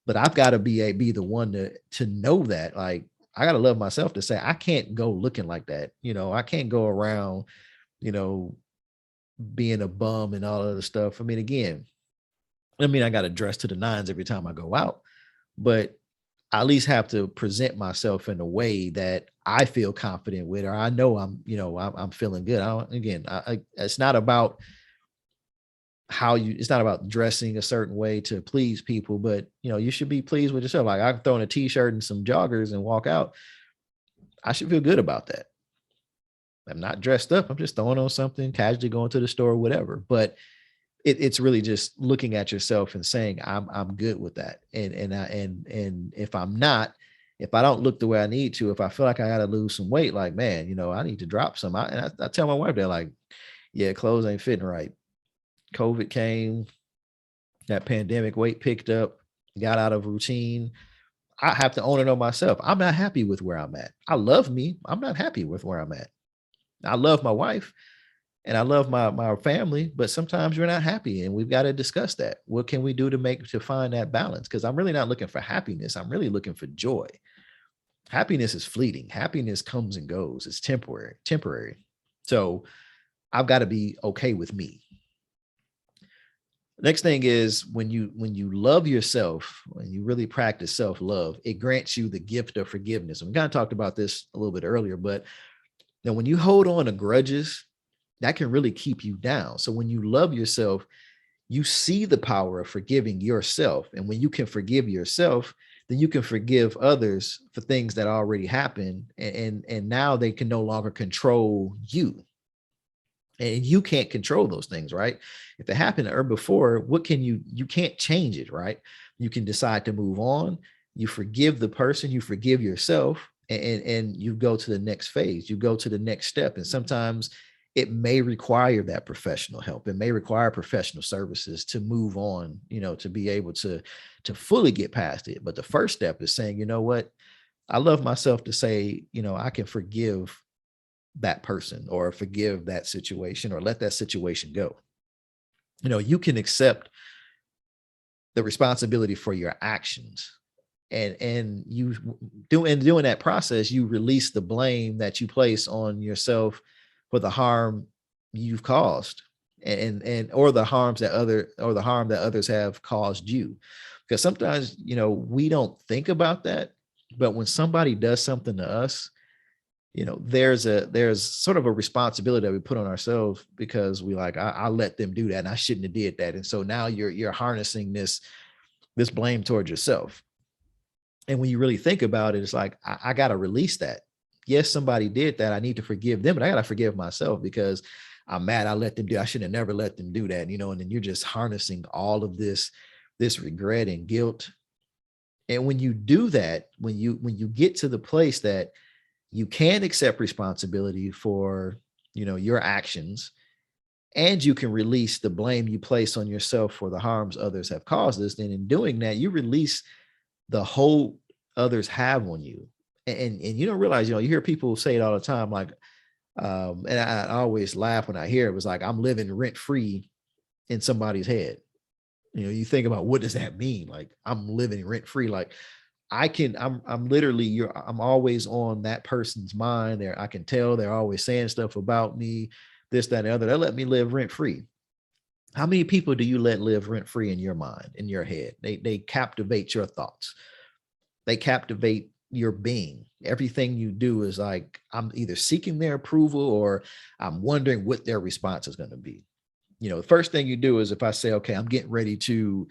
But I've got to be the one to know that, like, I got to love myself to say, I can't go looking like that. I can't go around, being a bum and all of the stuff. I mean, again, I got to dress to the nines every time I go out, but I at least have to present myself in a way that I feel confident with, or I know I'm feeling good. It's not about it's not about dressing a certain way to please people, but you should be pleased with yourself. Like, I can throw in a t-shirt and some joggers and walk out. I should feel good about that. I'm not dressed up. I'm just throwing on something, casually going to the store, whatever. But it's really just looking at yourself and saying, I'm good with that. And if I'm not, if I don't look the way I need to, if I feel like I got to lose some weight, like, man, I need to drop some. I tell my wife, they're like, yeah, clothes ain't fitting right. COVID came, that pandemic, weight picked up, got out of routine. I have to own it on myself. I'm not happy with where I'm at. I love me. I'm not happy with where I'm at. I love my wife and I love my family, but sometimes you're not happy, and we've got to discuss that. What can we do to find that balance? Because I'm really not looking for happiness. I'm really looking for joy. Happiness is fleeting. Happiness comes and goes. It's temporary. So I've got to be okay with me. Next thing is, when you love yourself, when you really practice self-love, it grants you the gift of forgiveness. And we kind of talked about this a little bit earlier, but when you hold on to grudges, that can really keep you down. So when you love yourself, you see the power of forgiving yourself. And when you can forgive yourself, then you can forgive others for things that already happened. And now they can no longer control you. And you can't control those things, right? If it happened or before, you can't change it, right? You can decide to move on. You forgive the person, you forgive yourself, and you go to the next phase. You go to the next step. And sometimes it may require that professional help. It may require professional services to move on, to be able to fully get past it. But the first step is saying, you know what? I love myself to say, I can forgive that person, or forgive that situation, or let that situation go. You can accept the responsibility for your actions, and doing that process, you release the blame that you place on yourself for the harm you've caused, or the harm that others have caused you. Because sometimes, we don't think about that, but when somebody does something to us, there's sort of a responsibility that we put on ourselves, because we like, I let them do that and I shouldn't have did that. And so now you're harnessing this blame towards yourself. And when you really think about it, it's like, I got to release that. Yes, somebody did that. I need to forgive them, but I got to forgive myself, because I'm mad. I let them do, I should have never let them do that. And then you're just harnessing all of this regret and guilt. And when you do that, when you get to the place that you can accept responsibility for, your actions, and you can release the blame you place on yourself for the harms others have caused us, then in doing that, you release the hold others have on you. And you don't realize, you hear people say it all the time, like, and I always laugh when I hear it. Was like, I'm living rent free in somebody's head. You think about, what does that mean? Like, I'm living rent free. Like, I'm literally, I'm always on that person's mind. I can tell they're always saying stuff about me, this, that, and the other. They let me live rent free. How many people do you let live rent free in your mind, in your head? They captivate your thoughts. They captivate your being. Everything you do is like, I'm either seeking their approval or I'm wondering what their response is going to be. The first thing you do is, if I say, okay, I'm getting ready to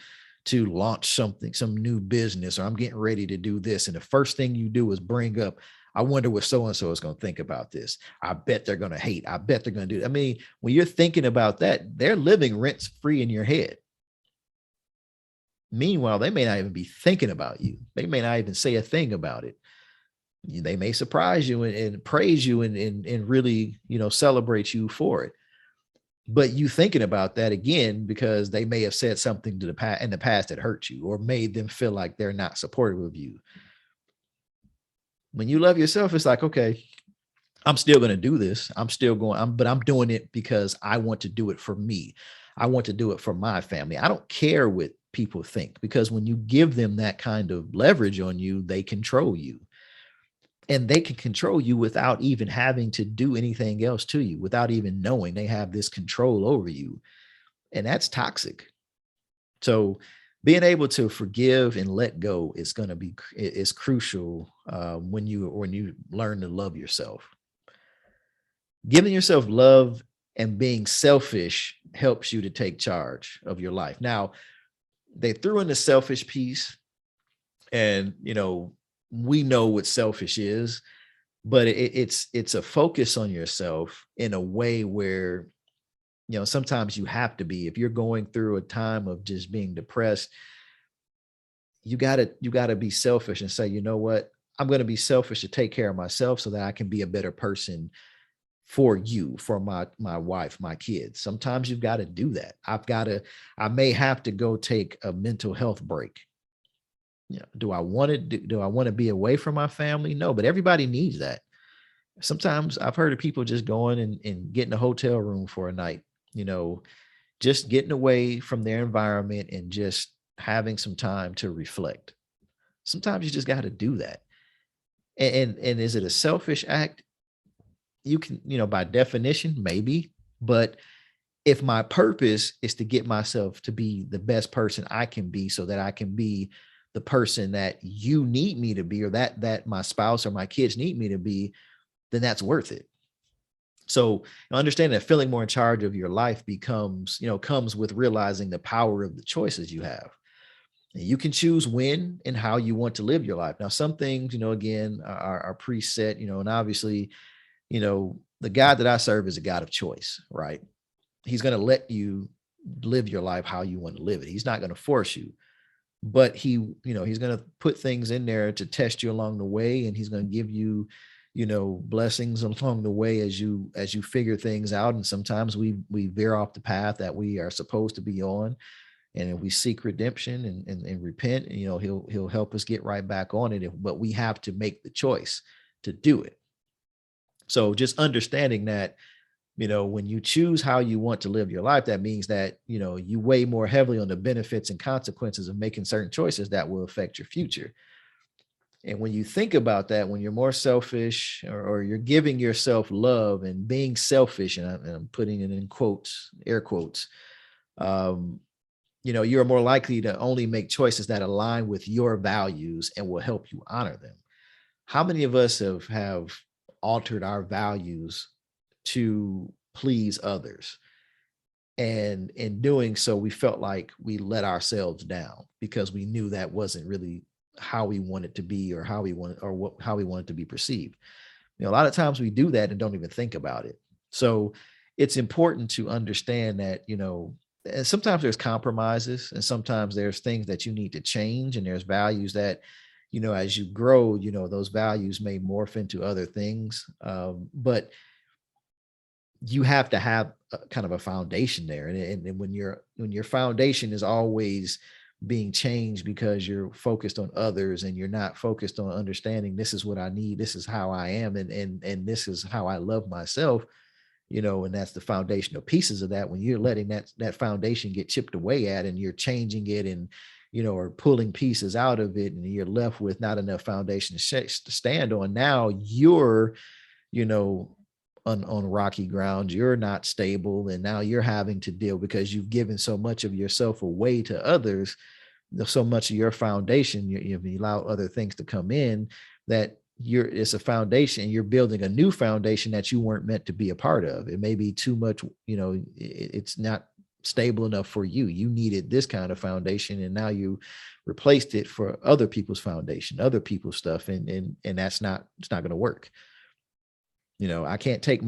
launch something, some new business, or I'm getting ready to do this. And the first thing you do is bring up, I wonder what so-and-so is going to think about this. I bet they're going to hate. I bet they're going to do. I mean, when you're thinking about that, they're living rent free in your head. Meanwhile, they may not even be thinking about you. They may not even say a thing about it. They may surprise you and praise you and really, celebrate you for it. But you thinking about that again, because they may have said something to in the past that hurt you or made them feel like they're not supportive of you. When you love yourself, it's like, okay, I'm still going to do this. But I'm doing it because I want to do it for me. I want to do it for my family. I don't care what people think, because when you give them that kind of leverage on you, they control you. And they can control you without even having to do anything else to you, without even knowing they have this control over you. And that's toxic. So being able to forgive and let go is crucial when you learn to love yourself. Giving yourself love and being selfish helps you to take charge of your life. Now, they threw in the selfish piece, and we know what selfish is, but it's a focus on yourself in a way where, sometimes you have to be. If you're going through a time of just being depressed, you gotta be selfish and say, you know what, I'm going to be selfish to take care of myself so that I can be a better person for you, for my wife, my kids. Sometimes you've got to do that. I may have to go take a mental health break. Do I want to be away from my family? No, but everybody needs that. Sometimes I've heard of people just going and getting a hotel room for a night, just getting away from their environment and just having some time to reflect. Sometimes you just got to do that. And is it a selfish act? You can, by definition, maybe, but if my purpose is to get myself to be the best person I can be so that I can be the person that you need me to be, or that my spouse or my kids need me to be, then that's worth it. So understanding that feeling more in charge of your life comes with realizing the power of the choices you have. And you can choose when and how you want to live your life. Now, some things, again, are preset, and obviously, the God that I serve is a God of choice, right? He's going to let you live your life how you want to live it. He's not going to force you, but he's going to put things in there to test you along the way. And he's going to give you, blessings along the way as you figure things out. And sometimes we veer off the path that we are supposed to be on. And if we seek redemption and repent, he'll help us get right back on it. But we have to make the choice to do it. So just understanding that, when you choose how you want to live your life, that means that, you weigh more heavily on the benefits and consequences of making certain choices that will affect your future. And when you think about that, when you're more selfish or you're giving yourself love and being selfish, and I'm putting it in quotes, air quotes, you're more likely to only make choices that align with your values and will help you honor them. How many of us have altered our values to please others? And in doing so, we felt like we let ourselves down because we knew that wasn't really how we wanted to be or how we wanted to be perceived. A lot of times we do that and don't even think about it. So it's important to understand that, and sometimes there's compromises and sometimes there's things that you need to change, and there's values that, as you grow, those values may morph into other things. But you have to have kind of a foundation there. And when your foundation is always being changed because you're focused on others and you're not focused on understanding this is what I need, this is how I am, and this is how I love myself, and that's the foundational pieces of that. When you're letting that foundation get chipped away at and you're changing it and, or pulling pieces out of it, and you're left with not enough foundation to stand on, now you're, on rocky ground, you're not stable. And now you're having to deal because you've given so much of yourself away to others, so much of your foundation, you allow other things to come in that it's a foundation, you're building a new foundation that you weren't meant to be a part of. It may be too much, it's not stable enough for you. You needed this kind of foundation, and now you replaced it for other people's foundation, other people's stuff. And it's not going to work. I can't take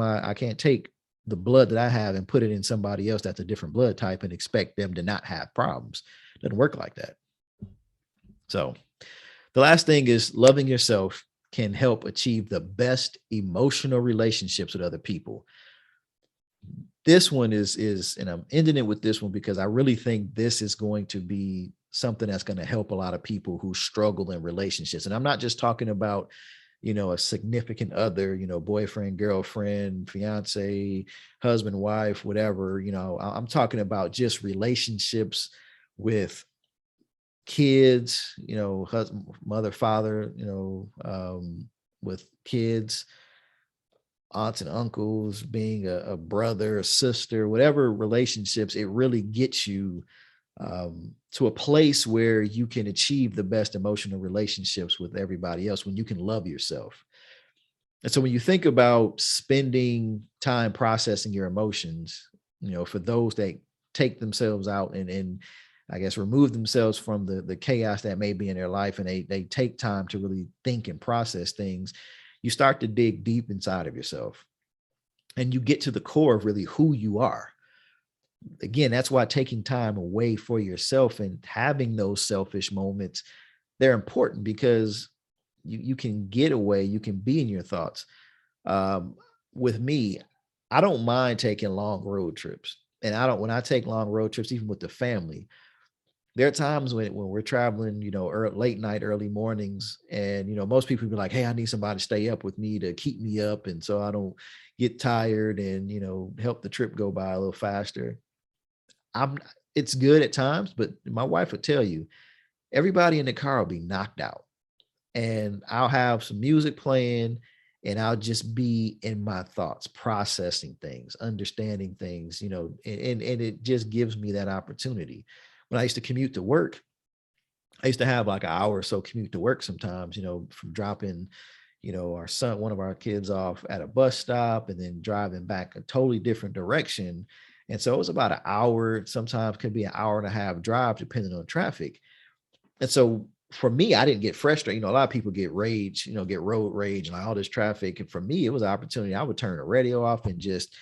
the blood that I have and put it in somebody else that's a different blood type and expect them to not have problems. It doesn't work like that. So the last thing is, loving yourself can help achieve the best emotional relationships with other people. This one is, and I'm ending it with this one because I really think this is going to be something that's going to help a lot of people who struggle in relationships. And I'm not just talking about, a significant other, boyfriend, girlfriend, fiance, husband, wife, whatever. I'm talking about just relationships with kids, husband, mother, father, with kids, aunts and uncles, being a brother, a sister, whatever relationships. It really gets you to a place where you can achieve the best emotional relationships with everybody else when you can love yourself. And so when you think about spending time processing your emotions, for those that take themselves out and I guess remove themselves from the chaos that may be in their life, and they take time to really think and process things, you start to dig deep inside of yourself and you get to the core of really who you are. Again, that's why taking time away for yourself and having those selfish moments, they're important, because you can get away, you can be in your thoughts. With me, I don't mind taking long road trips. And when I take long road trips, even with the family, there are times when we're traveling, late night, early mornings, and, most people be like, hey, I need somebody to stay up with me to keep me up. And so I don't get tired and, help the trip go by a little faster. It's good at times, but my wife would tell you, everybody in the car will be knocked out, and I'll have some music playing and I'll just be in my thoughts, processing things, understanding things, and it just gives me that opportunity. When I used to commute to work, I used to have like an hour or so commute to work sometimes, from dropping, one of our kids off at a bus stop and then driving back a totally different direction. And so it was about an hour, sometimes could be an hour and a half drive, depending on traffic. And so for me, I didn't get frustrated. A lot of people get rage, get road rage and like all this traffic. And for me, it was an opportunity. I would turn the radio off and just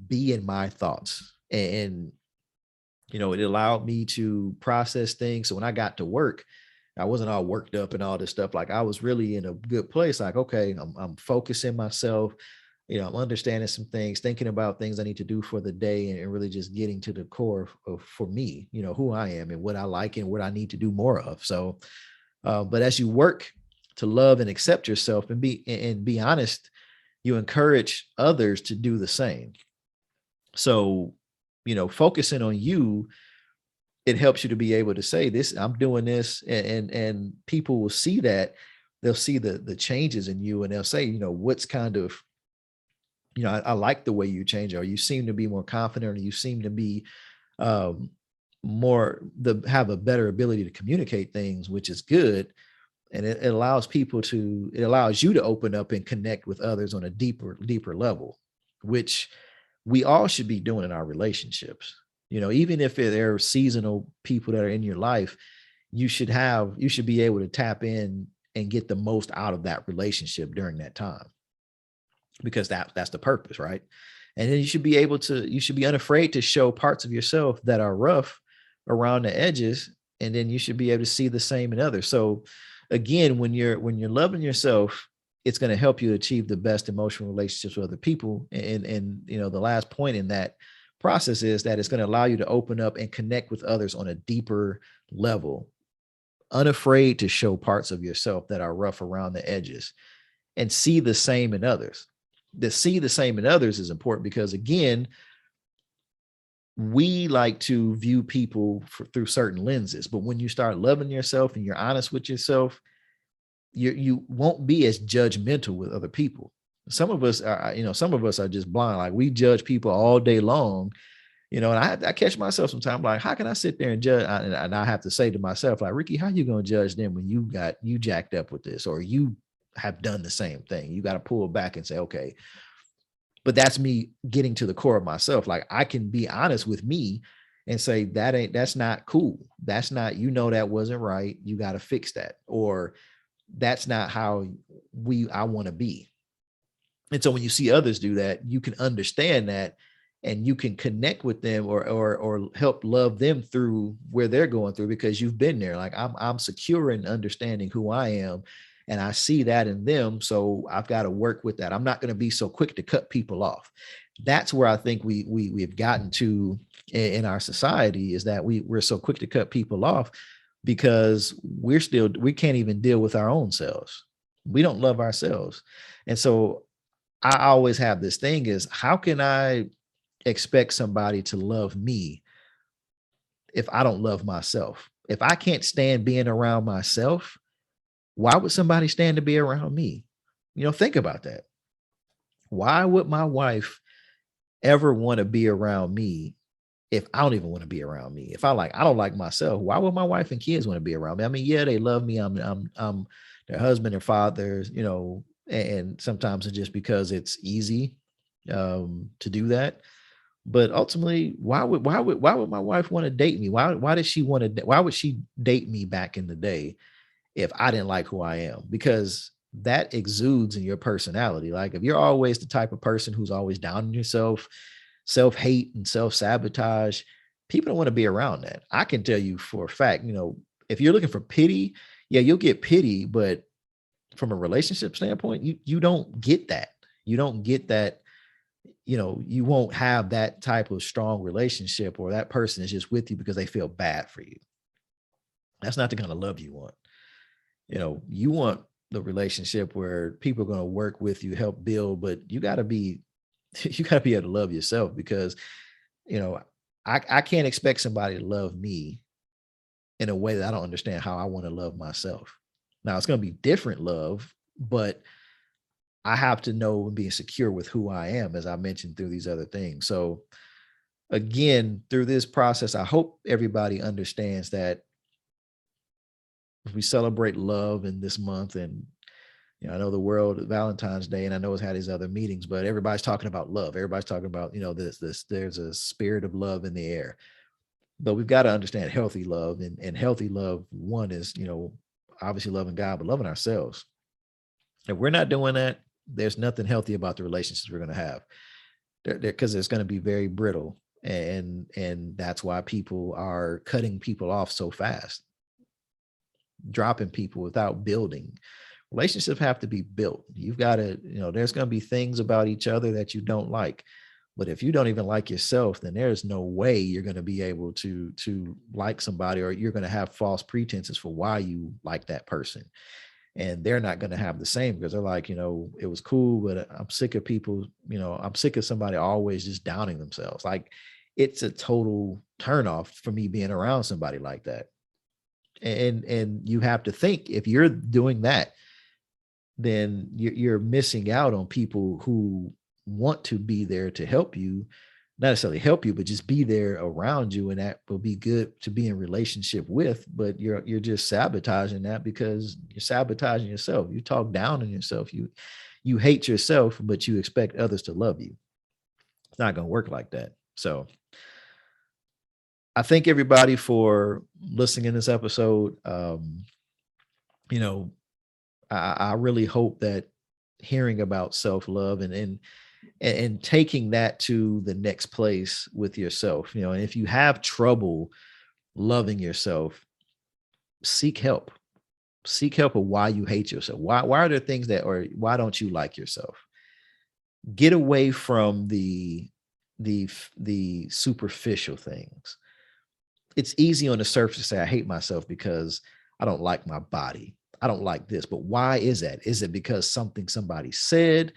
be in my thoughts. And it allowed me to process things. So when I got to work, I wasn't all worked up and all this stuff. Like, I was really in a good place. Like, okay, I'm focusing myself. I'm understanding some things, thinking about things I need to do for the day, and really just getting to the core of for me, who I am and what I like and what I need to do more of. So, but as you work to love and accept yourself and be honest, you encourage others to do the same. So, focusing on you, it helps you to be able to say this, I'm doing this, and people will see that. They'll see the changes in you, and they'll say, what's kind of, I like the way you change, or you seem to be more confident, or you seem to be have a better ability to communicate things, which is good. And it allows it allows you to open up and connect with others on a deeper level, which we all should be doing in our relationships. Even if they're seasonal people that are in your life, you should be able to tap in and get the most out of that relationship during that time, because that's the purpose, right? And then you should be unafraid to show parts of yourself that are rough around the edges, and then you should be able to see the same in others. So again, when you're loving yourself, it's going to help you achieve the best emotional relationships with other people. And the last point in that process is that it's going to allow you to open up and connect with others on a deeper level, unafraid to show parts of yourself that are rough around the edges, and see the same in others. To see the same in others is important, because again, we like to view people through certain lenses, but when you start loving yourself and you're honest with yourself, you won't be as judgmental with other people. Some of us are just blind. Like, we judge people all day long, and I catch myself sometimes like, how can I sit there and judge? And I have to say to myself, like, Rickey, how you going to judge them when you jacked up with this, or you have done the same thing. You got to pull back and say, okay, but that's me getting to the core of myself. Like I can be honest with me and say that's not cool. That's not, that wasn't right. You got to fix that. Or that's not how I want to be. And so when you see others do that, you can understand that and you can connect with them or help love them through where they're going through, because you've been there. Like I'm secure in understanding who I am, and I see that in them. So I've got to work with that. I'm not going to be so quick to cut people off. That's where I think we've gotten to in our society, is that we're so quick to cut people off because we can't even deal with our own selves. We don't love ourselves. And so I always have this thing is, how can I expect somebody to love me if I don't love myself? If I can't stand being around myself, why would somebody stand to be around me? Think about that. Why would my wife ever want to be around me if I don't even want to be around me? If I don't like myself, why would my wife and kids want to be around me? I mean, yeah, they love me. I'm their husband and father, and sometimes it's just because it's easy to do that. But ultimately, why would my wife want to date me? Why would she date me back in the day if I didn't like who I am? Because that exudes in your personality. Like if you're always the type of person who's always down on yourself, self-hate and self-sabotage, people don't want to be around that. I can tell you for a fact, if you're looking for pity, yeah, you'll get pity, but from a relationship standpoint, you don't get that. You don't get that. You won't have that type of strong relationship, or that person is just with you because they feel bad for you. That's not the kind of love you want. You want the relationship where people are going to work with you, help build, but you got to be able to love yourself, because, I can't expect somebody to love me in a way that I don't understand how I want to love myself. Now it's going to be different love, but I have to know and be secure with who I am, as I mentioned, through these other things. So again, through this process, I hope everybody understands that we celebrate love in this month. And I know the world Valentine's Day, and I know it's had these other meetings, but everybody's talking about love. Everybody's talking about, there's a spirit of love in the air. But we've got to understand healthy love, and healthy love, one is, obviously loving God, but loving ourselves. If we're not doing that, there's nothing healthy about the relationships we're going to have, because it's going to be very brittle. And that's why people are cutting people off so fast, dropping people without building. Relationships have to be built. You've got to, there's going to be things about each other that you don't like. But if you don't even like yourself, then there's no way you're going to be able to like somebody, or you're going to have false pretenses for why you like that person. And they're not going to have the same, because they're like, it was cool, but I'm sick of people, I'm sick of somebody always just downing themselves. Like it's a total turnoff for me being around somebody like that. And you have to think, if you're doing that, then you're missing out on people who want to be there to help you, not necessarily help you, but just be there around you. And that will be good to be in relationship with, but you're just sabotaging that, because you're sabotaging yourself. You talk down on yourself. You hate yourself, but you expect others to love you. It's not going to work like that. So I thank everybody for listening in this episode. I really hope that hearing about self-love and taking that to the next place with yourself, and if you have trouble loving yourself, seek help of why you hate yourself. Why are there things or why don't you like yourself? Get away from the superficial things. It's easy on the surface to say, I hate myself because I don't like my body. I don't like this, but why is that? Is it because somebody said?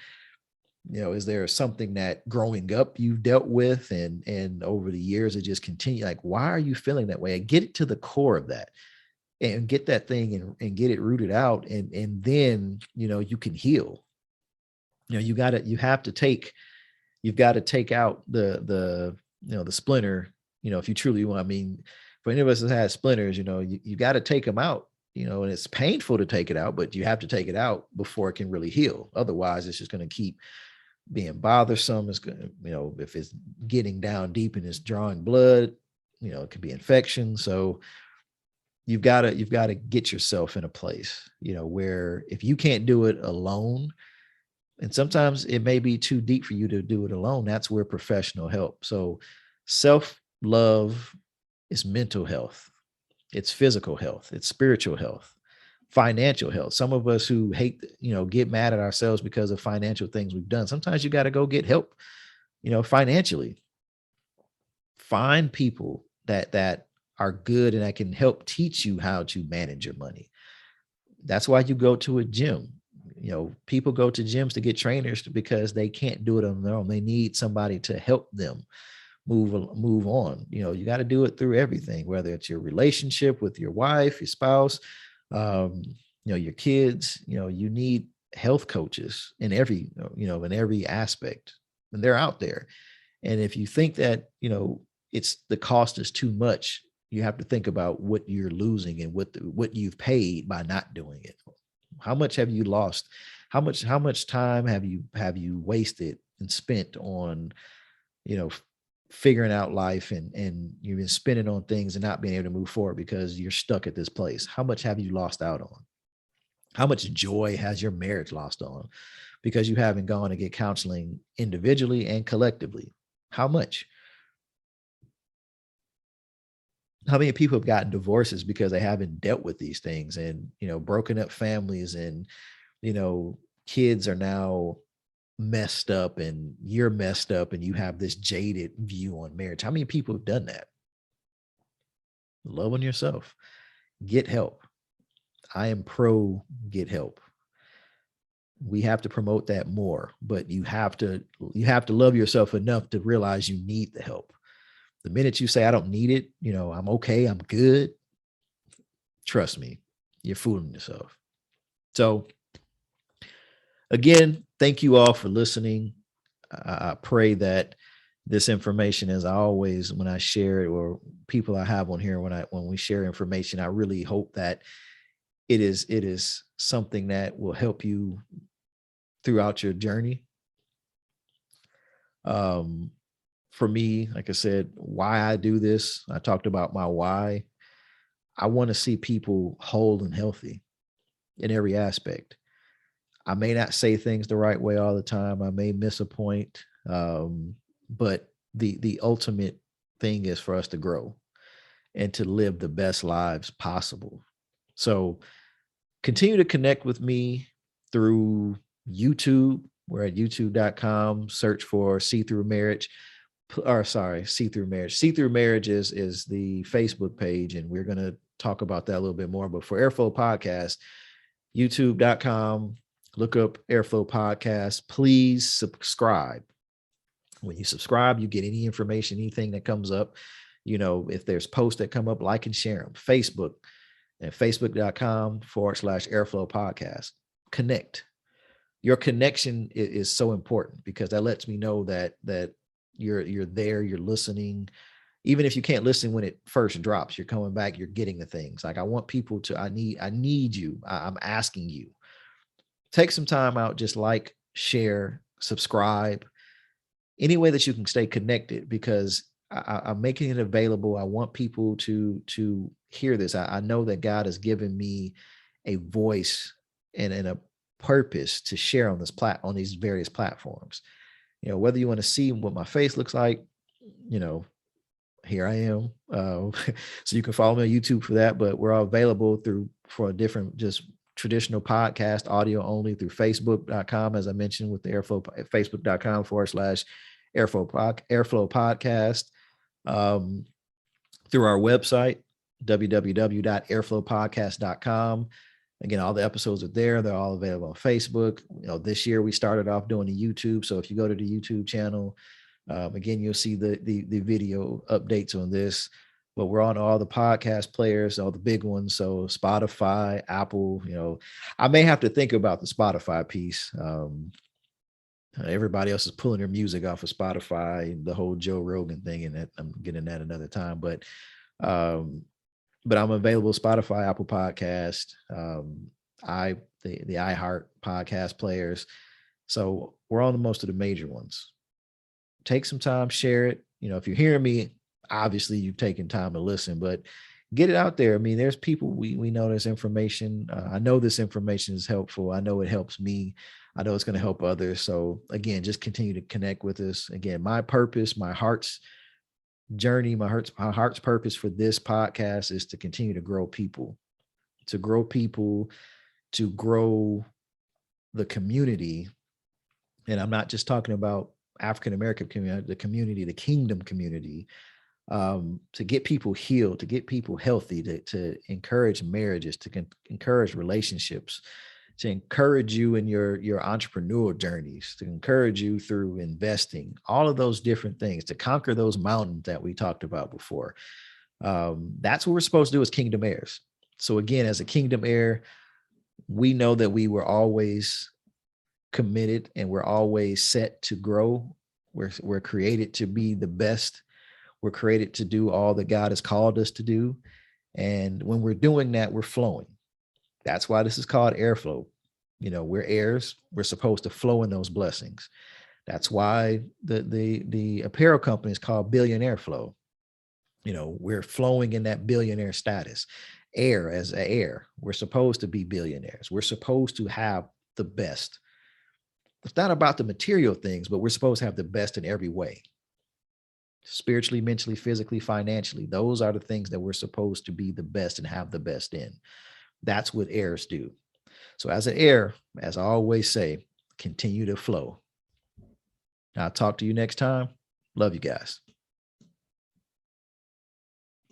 Is there something that growing up you dealt with and over the years it just continued? Like, why are you feeling that way? And get it to the core of that, and get that thing and get it rooted out. And then, you can heal. You've got to take out the splinter, if you truly want. I mean, for any of us that has splinters, you got to take them out. and it's painful to take it out, but you have to take it out before it can really heal. Otherwise, it's just going to keep being bothersome. It's going to, if it's getting down deep and it's drawing blood, it could be infection. So you've got to get yourself in a place, where if you can't do it alone, and sometimes it may be too deep for you to do it alone, that's where professional help. So self-love is mental health, it's physical health, it's spiritual health, financial health. Some of us who hate, get mad at ourselves because of financial things we've done. Sometimes you got to go get help, financially. Find people that are good and that can help teach you how to manage your money. That's why you go to a gym. People go to gyms to get trainers because they can't do it on their own. They need somebody to help them move on. You got to do it through everything, whether it's your relationship with your wife, your spouse, your kids. You need health coaches in every aspect, and they're out there. And if you think that it's the cost is too much, you have to think about what you're losing and what you've paid by not doing it. How much have you lost? How much time have you wasted and spent on, figuring out life, and you've been spending on things and not being able to move forward because you're stuck at this place? How much have you lost out on? How much joy has your marriage lost on because you haven't gone to get counseling individually and collectively? How much? How many people have gotten divorces because they haven't dealt with these things, and, broken up families, and, kids are now messed up, and you're messed up, and you have this jaded view on marriage. How many people have done that? Love on yourself. Get help. I am pro get help. We have to promote that more, but you have to love yourself enough to realize you need the help. The minute you say, I don't need it, I'm okay, I'm good, trust me, you're fooling yourself. So again, thank you all for listening. I pray that this information, as I always, when I share it, or people I have on here, when we share information, I really hope that it is something that will help you throughout your journey. For me, like I said, why I do this, I talked about my why. I want to see people whole and healthy in every aspect. I may not say things the right way all the time. I may miss a point. But the ultimate thing is for us to grow and to live the best lives possible. So continue to connect with me through YouTube. We're at youtube.com, search for See-Through Marriage. See-Through Marriage. See-Through Marriage is the Facebook page, and we're going to talk about that a little bit more. But for Airflow Podcast, youtube.com, look up Airflow Podcast. Please subscribe. When you subscribe, you get any information, anything that comes up. If there's posts that come up, like and share them. Facebook and facebook.com/Airflow Podcast. Connect. Your connection is so important because that lets me know that you're there, you're listening. Even if you can't listen when it first drops, you're coming back, you're getting the things. Like, I want people to, I need you. I'm asking you. Take some time out, just like, share, subscribe, any way that you can stay connected, because I'm making it available. I want people to hear this. I know that God has given me a voice and a purpose to share on on these various platforms. Whether you want to see what my face looks like, here I am. So you can follow me on YouTube for that, but we're all available for a different, just traditional podcast, audio only, through facebook.com, as I mentioned, with the Airflow, facebook.com/Airflow Podcast, through our website, www.airflowpodcast.com. Again, all the episodes are there. They're all available on Facebook. This year we started off doing the YouTube. So if you go to the YouTube channel, again, you'll see the video updates on this. But we're on all the podcast players, all the big ones. So Spotify, Apple, I may have to think about the Spotify piece. Everybody else is pulling their music off of Spotify, the whole Joe Rogan thing, and that I'm getting that another time. But but I'm available Spotify, Apple Podcast, the iHeart podcast players. So we're on the most of the major ones. Take some time, share it. You know, if you're hearing me, obviously you've taken time to listen, but get it out there. I mean, there's people, we know there's information. I know this information is helpful. I know it helps me. I know it's going to help others. So again, just continue to connect with us. Again, my purpose, my heart's journey, my heart's purpose for this podcast is to continue to grow people, to grow people, to grow the community. And I'm not just talking about African American community, the community, the kingdom community, to get people healed, to get people healthy, to encourage marriages, to encourage relationships, to encourage you in your entrepreneurial journeys, to encourage you through investing, all of those different things, to conquer those mountains that we talked about before. That's what we're supposed to do as kingdom heirs. So again, as a kingdom heir, we know that we were always committed and we're always set to grow. We're created to be the best. We're created to do all that God has called us to do. And when we're doing that, we're flowing. That's why this is called airflow. You know, we're heirs. We're supposed to flow in those blessings. That's why the apparel company is called Billionaire Flow. You know, we're flowing in that billionaire status. Heir as an heir, we're supposed to be billionaires. We're supposed to have the best. It's not about the material things, but we're supposed to have the best in every way. Spiritually, mentally, physically, financially. Those are the things that we're supposed to be the best and have the best in. That's what heirs do. So as an heir, as I always say, continue to flow. I'll talk to you next time. Love you guys.